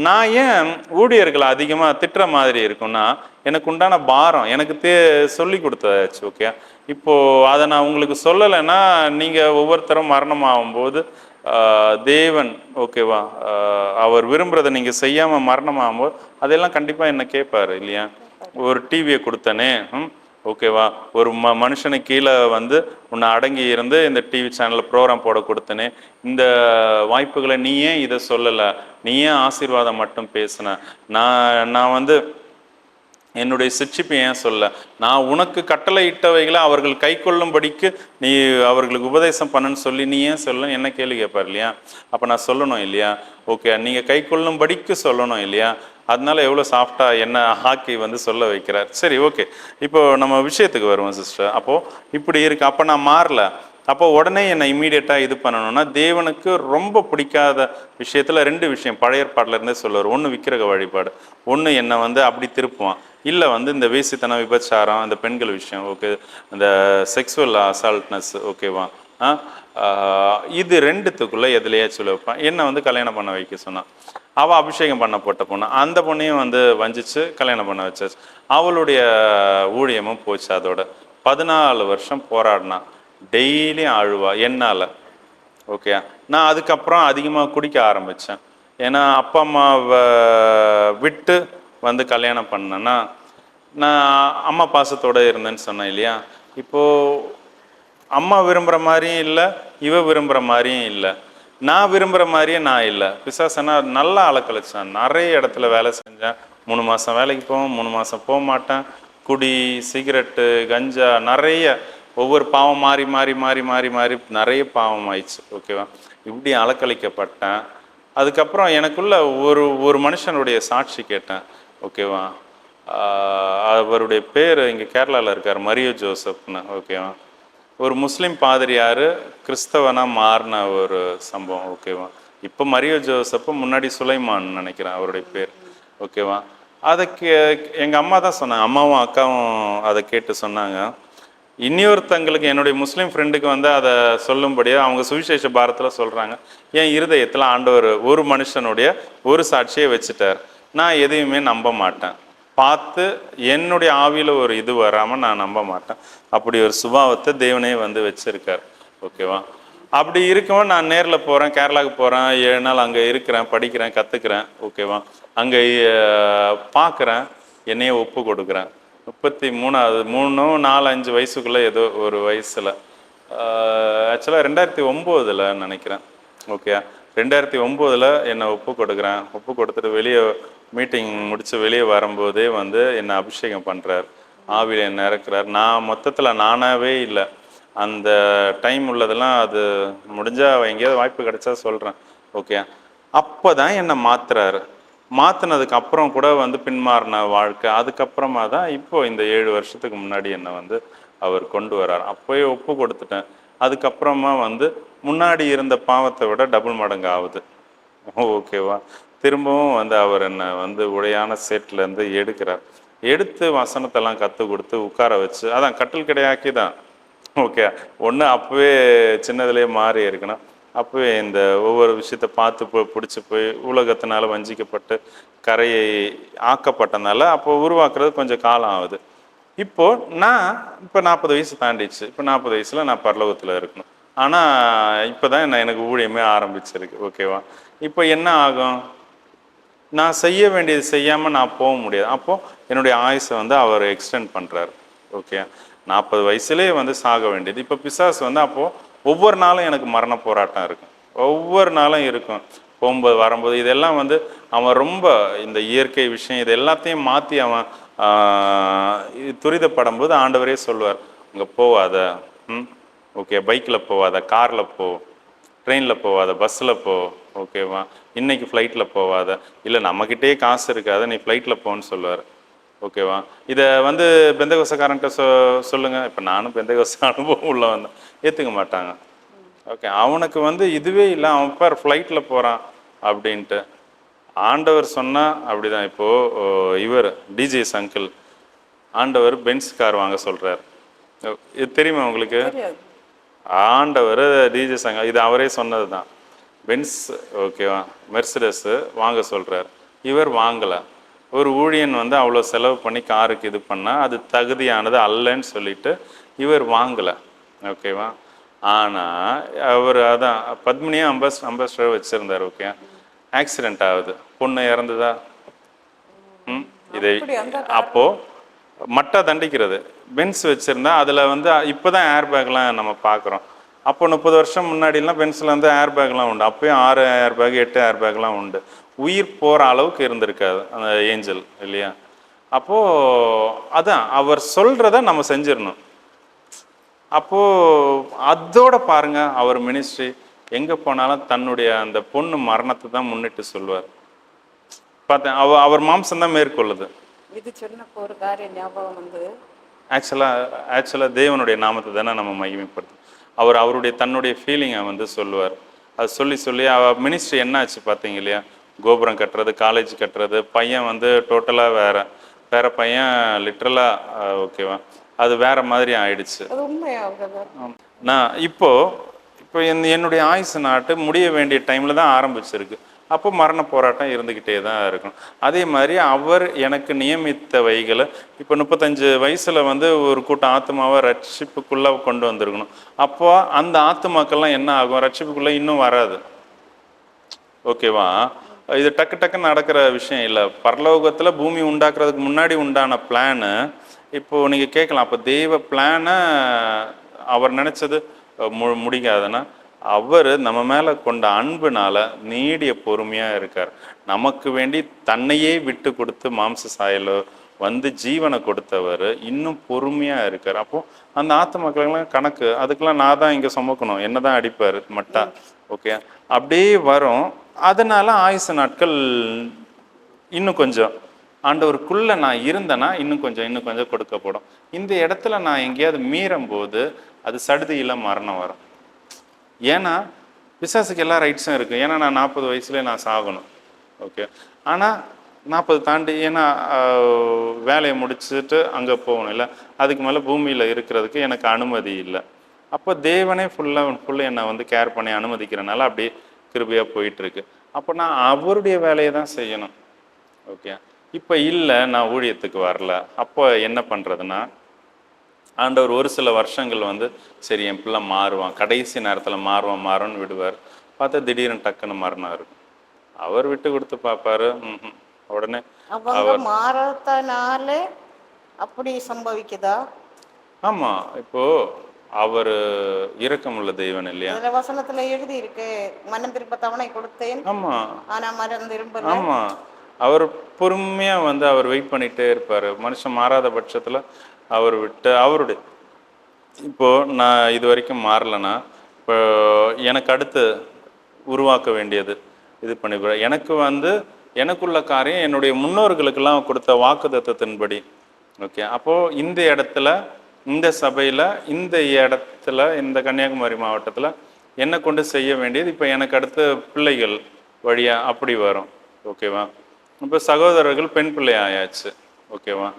நான் ஏன் ஊழியர்களை அதிகமாக திட்டுற மாதிரி இருக்குன்னா, எனக்கு உண்டான பாரம் எனக்கு சொல்லி கொடுத்தாச்சு. ஓகே, இப்போது அதை நான் உங்களுக்கு சொல்லலைன்னா நீங்கள் ஒவ்வொருத்தரும் மரணம் ஆகும்போது தேவன் ஓகேவா அவர் விரும்புகிறத நீங்கள் செய்யாமல் மரணம் ஆகும்போது அதெல்லாம் கண்டிப்பாக என்ன கேட்பாரு இல்லையா? ஒரு டிவியை கொடுத்தனே, ஓகேவா, ஒரு மனுஷனை கீழே வந்து உன்னை அடங்கி இருந்து இந்த டிவி சேனலில் ப்ரோக்ராம் போட கொடுத்தனே, இந்த வாய்ப்புகளை நீ ஏன் இதை சொல்லலை, நீ ஏன் ஆசீர்வாதம் மட்டும் பேசின, நான் வந்து என்னுடைய சிட்சிப்பை ஏன் சொல்ல, நான் உனக்கு கட்டளை இட்டவைகளை அவர்கள் கை கொள்ளும்படிக்கு நீ அவர்களுக்கு உபதேசம் பண்ணுன்னு சொல்லி நீ ஏன் சொல்லணும் என்ன கேள்வி கேட்பார் இல்லையா? அப்போ நான் சொல்லணும் இல்லையா? ஓகே, நீங்கள் கை கொள்ளும்படிக்கு சொல்லணும் இல்லையா? அதனால எவ்வளோ சாஃப்டாக என்ன ஹாக்கி வந்து சொல்ல வைக்கிறார். சரி, ஓகே, இப்போ நம்ம விஷயத்துக்கு வருவோம் சிஸ்டர். அப்போது இப்படி இருக்கு. அப்போ நான் மாறல. அப்போ உடனே என்னை இம்மீடியட்டாக இது பண்ணணும்னா தேவனுக்கு ரொம்ப பிடிக்காத விஷயத்தில் 2 விஷயம் பழைய ஏற்பாட்டில் இருந்தே சொல்லுவார். ஒன்று விக்கிரக வழிபாடு, ஒன்று என்னை வந்து அப்படி திருப்புவான். இல்லை வந்து இந்த வேசித்தனம், விபச்சாரம், இந்த பெண்கள் விஷயம், ஓகே, இந்த செக்ஸுவல் அசால்ட்னஸ், ஓகேவா, இது 2த்துக்குள்ளே எதுலையே சொல்ல வைப்பான். என்னை வந்து கல்யாணம் பண்ண வைக்க சொன்னான். அவள் அபிஷேகம் பண்ண போட்ட பொண்ணு, அந்த பொண்ணையும் வந்து வஞ்சிச்சு கல்யாணம் பண்ண வச்சாச்சு. அவளுடைய ஊழியமும் போச்சு. அதோட 14 வருஷம் போராடினான். டெய்லியும் அழுவா என்னால். ஓகே, நான் அதுக்கப்புறம் அதிகமாக குடிக்க ஆரம்பித்தேன். ஏன்னா அப்பா அம்மாவை விட்டு வந்து கல்யாணம் பண்ணேன்னா நான் அம்மா பாசத்தோடு இருந்தேன்னு சொன்னேன் இல்லையா? இப்போது அம்மா விரும்புகிற மாதிரியும் இல்லை, இவ விரும்புகிற மாதிரியும் இல்லை, நான் விரும்புகிற மாதிரியும் நான் இல்லை. பிசாசனா நல்லா அலக்கழிச்சான். நிறைய இடத்துல வேலை செஞ்சேன். 3 மாதம் வேலைக்கு போவேன், 3 மாதம் போக மாட்டேன். குடி, சிகரெட்டு, கஞ்சா, நிறைய ஒவ்வொரு பாவம் மாறி மாறி மாறி மாறி மாறி நிறைய பாவம் ஆயிடுச்சு. ஓகேவா? இப்படி அலக்களிக்கப்பட்டேன். அதுக்கப்புறம் எனக்குள்ள ஒரு மனுஷனுடைய சாட்சி கேட்டேன். ஓகேவா? அவருடைய பேர் இங்கே கேரளாவில் இருக்கார், மரியோ ஜோசப்னு. ஓகேவா? ஒரு முஸ்லீம் பாதிரியார் கிறிஸ்தவனாக மாறின ஒரு சம்பவம். ஓகேவா? இப்போ மரியோ ஜோசப்பு, முன்னாடி சுலைமான் நினைக்கிறேன் அவருடைய பேர். ஓகேவா? அதை எங்கள் அம்மா தான் சொன்னாங்க, அம்மாவும் அக்காவும் அதை கேட்டு சொன்னாங்க. இன்னொருத்தங்களுக்கு என்னுடைய முஸ்லீம் ஃப்ரெண்டுக்கு வந்து அதை சொல்லும்படியாக அவங்க சுவிசேஷ பாரத்தில் சொல்கிறாங்க. என் இருதயத்தில் ஆண்டவர் ஒரு மனுஷனுடைய ஒரு சாட்சியை வச்சுட்டார். நான் எதையுமே நம்ப மாட்டேன். பார்த்து என்னுடைய ஆவியில் ஒரு இது வராமல் நான் நம்ப மாட்டேன். அப்படி ஒரு சுபாவத்தை தேவனே வந்து வச்சுருக்கார். ஓகேவா? அப்படி இருக்கவும் நான் நேரில் போகிறேன், கேரளாவுக்கு போகிறேன், 7 நாள் அங்கே இருக்கிறேன், படிக்கிறேன், கற்றுக்கிறேன். ஓகேவா? அங்கே பார்க்குறேன், என்னையே ஒப்பு கொடுக்குறேன். 33 3 4 5 வயசுக்குள்ளே ஏதோ ஒரு வயசில், ஆக்சுவலாக 2009 நினைக்கிறேன். ஓகே, 2009 என்னை ஒப்பு கொடுக்குறேன். ஒப்பு கொடுத்துட்டு வெளியே மீட்டிங் முடித்து வெளியே வரும்போதே வந்து என்னை அபிஷேகம் பண்ணுறார், ஆவியில் என்னை இறக்குறார். நான் மொத்தத்தில் நானாகவே இல்லை. அந்த டைம் உள்ளதெல்லாம் அது முடிஞ்சால் எங்கேயாவது வாய்ப்பு கிடைச்சா சொல்கிறேன். ஓகே, அப்போ தான் என்னை மாற்றினதுக்கு அப்புறம் கூட வந்து பின்மாறின வாழ்க்கை. அதுக்கப்புறமா தான் இப்போ இந்த 7 வருஷத்துக்கு முன்னாடி என்னை வந்து அவர் கொண்டு வரார். அப்போயே ஒப்பு கொடுத்துட்டேன். அதுக்கப்புறமா வந்து முன்னாடி இருந்த பாவத்தை விட டபுள் மடங்கு ஆகுது. ஓகேவா? திரும்பவும் வந்து அவர் என்னை வந்து உடையான சேட்லேருந்து எடுக்கிறார். எடுத்து வசனத்தெல்லாம் கற்றுக் கொடுத்து உட்கார வச்சு, அதான் கட்டில் கிடையாக்கி தான். ஓகே, ஒன்று அப்போவே சின்னதுலேயே மாறி இருக்கணும். அப்போவே இந்த ஒவ்வொரு விஷயத்த பார்த்து பிடிச்சி போய் உலகத்தினால வஞ்சிக்கப்பட்டு கரையை ஆக்கப்பட்டனால அப்போ உருவாக்குறது கொஞ்சம் காலம் ஆகுது. இப்போ நான் இப்போ 40 வயசு தாண்டிடுச்சு. இப்போ 40 வயசுல நான் பரலோகத்தில் இருக்கணும். ஆனால் இப்போ தான் எனக்கு ஊழியமே ஆரம்பிச்சிருக்கு. ஓகேவா? இப்போ என்ன ஆகும்? நான் செய்ய வேண்டியது செய்யாமல் நான் போக முடியாது. அப்போது என்னுடைய ஆயுசை வந்து அவர் எக்ஸ்டெண்ட் பண்ணுறாரு. ஓகே, 40 வயசுலேயே வந்து சாக வேண்டியது. இப்போ பிசாசு வந்து அப்போது ஒவ்வொரு நாளும் எனக்கு மரண போராட்டம் இருக்கும். ஒவ்வொரு நாளும் இருக்கும். போகும்போது வரும்போது இதெல்லாம் வந்து அவன் ரொம்ப இந்த இயற்கை விஷயம் இது எல்லாத்தையும் மாற்றி அவன் துரிதப்படும் போது ஆண்டவரே சொல்லுவார், அங்கே போவாத, ஓகே, பைக்கில் போவாத, காரில் போ, ட்ரெயினில் போவாத, பஸ்ஸில் போ, ஓகேவா, இன்னைக்கு ஃப்ளைட்டில் போவாத, இல்லை நம்மக்கிட்டே காசு இருக்காத, நீ ஃப்ளைட்டில் போன்னு சொல்லுவார். ஓகேவா? இதை வந்து பெந்தகோசக்காரன்ட்ட சொல்லுங்கள். இப்போ நானும் பெந்தகோச அனுபவம் உள்ள வந்தேன், ஏற்றுக்க மாட்டாங்க. ஓகே, அவனுக்கு வந்து இதுவே இல்லை, அவன் பார் ஃப்ளைட்டில் போகிறான் அப்படின்ட்டு. ஆண்டவர் சொன்னால் அப்படி தான். இப்போது இவர் டிஜேஸ் அங்கிள் ஆண்டவர் பென்ஸ் கார் வாங்க சொல்கிறார். இது தெரியுமா உங்களுக்கு? ஆண்டவர் டிஜேஸ் அங்கிள் இது அவரே சொன்னது தான். பென்ஸ், ஓகேவா, மெர்சிடஸு வாங்க சொல்கிறார். இவர் வாங்கலை. ஒரு ஊழியன் வந்து அவ்வளோ செலவு பண்ணி காருக்கு இது பண்ணால் அது தகுதியானது அல்லன்னு சொல்லிட்டு இவர் வாங்கலை. ஓகேவா? ஆனால் அவர் அதான் பத்மினியா அம்பாஸ்டர் வச்சுருந்தார். ஓகே, ஆக்சிடெண்ட் ஆகுது, பொண்ணு இறந்துதா? இதை அப்போது மட்டை தண்டிக்கிறது. பென்ஸ் வச்சுருந்தா அதில் வந்து இப்போ தான் ஏர் பேக்லாம் நம்ம பார்க்குறோம். அப்போ 30 வருஷம் முன்னாடிலாம் பென்ஸில் வந்து ஏர் பேக்லாம் உண்டு. அப்போயும் 6 ஏர் பேக் 8 ஏர் பேக்லாம் உண்டு. உயிர் போகிற அளவுக்கு இருந்திருக்காது அந்த ஏஞ்சல், இல்லையா? அப்போது அதான் அவர் சொல்கிறத நம்ம செஞ்சிடணும். அப்போது அதோட பாருங்கள், அவர் மினிஸ்ட்ரி எங்கே போனாலும் தன்னுடைய அந்த பொண்ணு மரணத்தை தான் முன்னிட்டு சொல்லுவார். பார்த்தேன், அவர் மாம்சம் தான் மேற்கொள்ளுது. இது சொன்ன ஒரு காரியம் ஞாபகம் வந்து ஆக்சுவலாக தேவனுடைய நாமத்தை தானே நம்ம மகிமைப்படுத்தும். அவருடைய தன்னுடைய ஃபீலிங்கை வந்து சொல்லுவார். அது சொல்லி மினிஸ்ட்ரி என்ன ஆச்சு பார்த்தீங்க இல்லையா? கோபுரம் கட்டுறது, காலேஜ் கட்டுறது, பையன் வந்து டோட்டலாக வேற பையன் லிட்ரலாக, ஓகேவா, அது வேற மாதிரி ஆயிடுச்சு. நான் இப்போ என்னுடைய ஆயுசு நாட்டு முடிய வேண்டிய டைமில் தான் ஆரம்பிச்சிருக்கு. அப்போ மரண போராட்டம் இருந்துக்கிட்டே தான் இருக்கணும். அதே மாதிரி அவர் எனக்கு நியமித்த வைகளை இப்போ 35 வயசில் வந்து ஒரு கூட்டம் ஆத்மாவை ரட்சிப்புக்குள்ளே கொண்டு வந்திருக்கணும். அப்போ அந்த ஆத்மாக்கள்லாம் என்ன ஆகும்? ரட்சிப்புக்குள்ளே இன்னும் வராது. ஓகேவா? இது டக்குன்னு நடக்கிற விஷயம் இல்லை. பரலோகத்தில் பூமி உண்டாக்குறதுக்கு முன்னாடி உண்டான பிளானு இப்போது நீங்கள் கேட்கலாம், அப்போ தெய்வ பிளானை அவர் நினச்சது முடிக்காதுன்னா, அவர் நம்ம மேலே கொண்ட அன்புனால நீடிய பொறுமையாக இருக்கார். நமக்கு வேண்டி தன்னையே விட்டு கொடுத்து மாம்ச சாயலோ வந்து ஜீவனை கொடுத்தவர் இன்னும் பொறுமையாக இருக்கார். அப்போது அந்த ஆத்மாக்கள்லாம் கணக்கு அதுக்கெல்லாம் நான் தான் இங்கே சுமக்கணும், என்ன தான் அடிப்பார் மட்டா. ஓகே, அப்படியே வரும். அதனால ஆயுசு நாட்கள் இன்னும் கொஞ்சம் ஆண்டவருக்குள்ளே நான் இருந்தேன்னா இன்னும் கொஞ்சம் கொடுக்கப்படும். இந்த இடத்துல நான் எங்கேயாவது மீறும் போது அது சடுதியில் மரணம் வரும். ஏன்னா பிசாசுக்கு எல்லா ரைட்ஸும் இருக்குது. ஏன்னா நான் 40 வயசுலேயே நான் சாகணும். ஓகே, ஆனால் 40 தாண்டி, ஏன்னா வேலையை முடிச்சுட்டு அங்கே போகணும் இல்லை, அதுக்கு மேலே பூமியில் இருக்கிறதுக்கு எனக்கு அனுமதி இல்லை. அப்போ தேவனே ஃபுல்லாக என்னை வந்து கேர் பண்ணி அனுமதிக்கிறனால அப்படியே கிருபையாக போயிட்டுருக்கு. அப்போ நான் அவருடைய வேலையை தான் செய்யணும். ஓகே, இப்போ இல்லை, நான் ஊழியத்துக்கு வரல. அப்போ என்ன பண்ணுறதுன்னா, ஆண்டவர் ஒரு சில வருஷங்கள் வந்து சரி என் பிள்ளை மாறுவான், கடைசி நேரத்தில் மாறுவான்னு விடுவார். பார்த்தா திடீர்னு டக்குன்னு மரணம் இருக்கும். அவர் விட்டு கொடுத்து பார்ப்பாரு, உடனே அவர் மாறத்தனால அப்படி சம்பவிக்குதா? ஆமா, இப்போ அவர் இரக்கமுள்ள தெய்வன் இல்லையா? வசனத்துல எழுதி இருக்கு, மனம் திரும்ப தவணை கொடுத்தேன், ஆமா, ஆனா மனம் திரும்ப. ஆமா, அவர் பொறுமையா வந்து அவர் வெயிட் பண்ணிட்டே இருப்பாரு. மனுஷன் மாறாத பட்சத்துல அவர் விட்டு அவருடைய இப்போ நான் இது வரைக்கும் மாறலைன்னா இப்போ எனக்கு அடுத்து உருவாக்க வேண்டியது இது பண்ணிவிடுவேன். எனக்கு வந்து எனக்குள்ள காரியம் என்னுடைய முன்னோர்களுக்கெல்லாம் கொடுத்த வாக்குத்தத்தத்தின்படி. ஓகே, அப்போது இந்த இடத்துல, இந்த சபையில், இந்த இடத்துல, இந்த கன்னியாகுமரி மாவட்டத்தில் என்னை கொண்டு செய்ய வேண்டியது இப்போ எனக்கு அடுத்த பிள்ளைகள் வழியாக அப்படி வரும். ஓகேவா? இப்போ சகோதரர்கள் பெண் பிள்ளை ஆயாச்சு. ஓகேவா?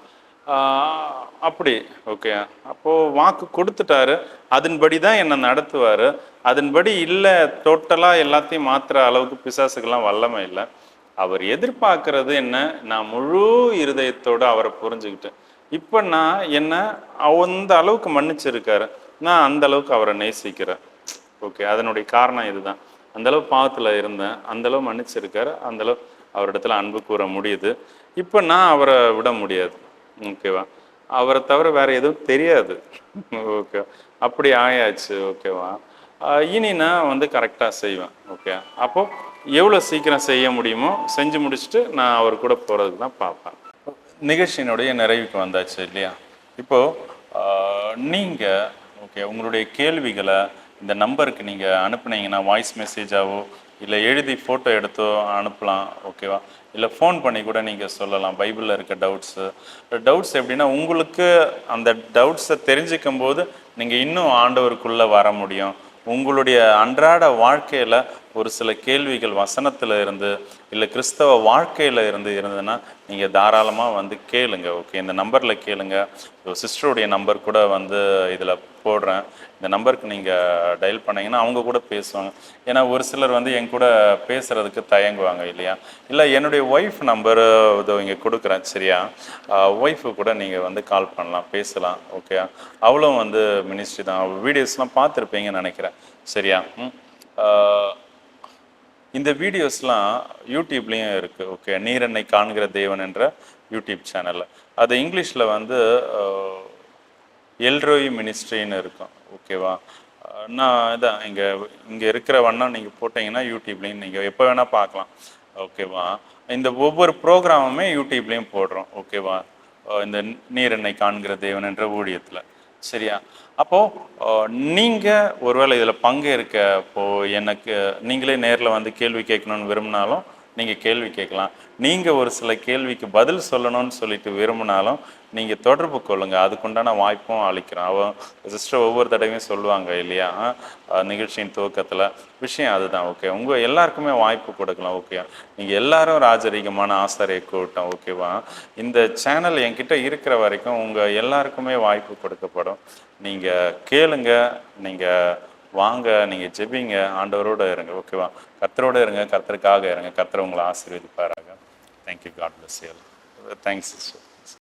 அப்படி. ஓகே, அப்போது வாக்கு கொடுத்துட்டாரு, அதன்படி தான் என்னை நடத்துவார். அதன்படி இல்லை, டோட்டலாக எல்லாத்தையும் மாற்றுற அளவுக்கு பிசாசுக்கெல்லாம் வல்லமை இல்லை. அவர் எதிர்பார்க்கறது என்ன, நான் முழு இருதயத்தோடு அவரை புரிஞ்சுக்கிட்டேன். இப்போ நான் என்ன அந்த அளவுக்கு மன்னிச்சிருக்காரு, நான் அந்த அளவுக்கு அவரை நேசிக்கிறேன். ஓகே, அதனுடைய காரணம் இதுதான். அந்தளவு பாவத்தில் இருந்தேன், அந்தளவு மன்னிச்சிருக்காரு, அந்தளவு அவரிடத்துல அன்பு கூற முடியுது. இப்போ நான் அவரை விட முடியாது. ஓகேவா? அவரை தவிர வேற எதுவும் தெரியாது. ஓகே, அப்படி ஆயாச்சு. ஓகேவா? இனி நான் வந்து கரெக்டாக செய்வேன். ஓகே, அப்போது எவ்வளோ சீக்கிரம் செய்ய முடியுமோ செஞ்சு முடிச்சுட்டு நான் அவர் கூட போகிறதுக்கு தான் பார்ப்பேன். நிகழ்ச்சியினுடைய நிறைவுக்கு வந்தாச்சு இல்லையா? இப்போது நீங்கள் ஓகே உங்களுடைய கேள்விகளை இந்த நம்பருக்கு நீங்கள் அனுப்புனீங்கன்னா, வாய்ஸ் மெசேஜாவோ இல்லை எழுதி ஃபோட்டோ எடுத்தோ அனுப்பலாம். ஓகேவா? இல்லை ஃபோன் பண்ணி கூட நீங்கள் சொல்லலாம். பைபிளில் இருக்க டவுட்ஸ் எப்படின்னா, உங்களுக்கு அந்த டவுட்ஸை தெரிஞ்சுக்கும் போது நீங்கள் இன்னும் ஆண்டவருக்குள்ளே வர முடியும். உங்களுடைய அன்றாட வாழ்க்கையில் ஒரு சில கேள்விகள் வசனத்தில் இருந்து இல்லை கிறிஸ்தவ வாழ்க்கையில் இருந்ததுன்னா நீங்கள் தாராளமாக வந்து கேளுங்க. ஓகே, இந்த நம்பரில் கேளுங்க. சிஸ்டருடைய நம்பர் கூட வந்து இதில் போடுறேன். இந்த நம்பருக்கு நீங்கள் டயல் பண்ணிங்கன்னா அவங்க கூட பேசுவாங்க. ஏன்னா ஒரு சிலர் வந்து என் கூட பேசுகிறதுக்கு தயங்குவாங்க இல்லையா? இல்லை என்னுடைய ஒய்ஃப் நம்பரு இதோ இங்கே கொடுக்குறேன். சரியா? ஒய்ஃபு கூட நீங்கள் வந்து கால் பண்ணலாம், பேசலாம். ஓகே, அவளும் வந்து மினிஸ்ட்ரி தான். வீடியோஸ்லாம் பார்த்துருப்பீங்கன்னு நினைக்கிறேன். சரியா? இந்த வீடியோஸ்லாம் யூடியூப்லேயும் இருக்குது. ஓகே, நீரெண்ணை காண்கிற தேவன் என்ற யூடியூப் சேனலில். அது இங்கிலீஷில் வந்து எல்ரோய் மினிஸ்ட்ரின்னு இருக்கும். ஓகேவா? நான் இதான் இங்கே இருக்கிற வண்ணம் நீங்கள் போட்டிங்கன்னா யூடியூப்லேயும் நீங்கள் எப்போ வேணால் பார்க்கலாம். ஓகேவா? இந்த ஒவ்வொரு ப்ரோக்ராமுமே யூடியூப்லேயும் போடுறோம். ஓகேவா? இந்த நீரெண்ணை காண்கிற தேவன் என்ற ஊழியத்தில். சரியா? அப்போது நீங்கள் ஒருவேளை இதில் பங்கேற்க எனக்கு நீங்களே நேரில் வந்து கேள்வி கேட்கணுன்னு விரும்பினாலும் நீங்கள் கேள்வி கேட்கலாம். நீங்கள் ஒரு சில கேள்விக்கு பதில் சொல்லணும்னு சொல்லிட்டு விரும்பினாலும் நீங்கள் தொடர்பு கொள்ளுங்கள். அதுக்குண்டான வாய்ப்பும் அளிக்கிறோம். சிஸ்டர் ஒவ்வொரு தடவையும் சொல்லுவாங்க இல்லையா, நிகழ்ச்சியின் துவக்கத்தில் விஷயம் அதுதான். ஓகே, உங்கள் எல்லாருக்குமே வாய்ப்பு கொடுக்கலாம். ஓகே, நீங்கள் எல்லாரும் ராஜரீகமான ஆசாரிய கூட்டம். ஓகேவா? இந்த சேனல் என்கிட்ட இருக்கிற வரைக்கும் உங்கள் எல்லாருக்குமே வாய்ப்பு கொடுக்கப்படும். நீங்கள் கேளுங்க, நீங்கள் வாங்க, நீங்கள் ஜெபிங்க, ஆண்டவரோடு இருங்க. ஓகேவா? கர்த்தரோடு இருங்க, கர்த்தருக்காக இருங்க. கர்த்தர் உங்களை ஆசீர்வதிப்பாராக. Thank you. God bless you. Thanks sister.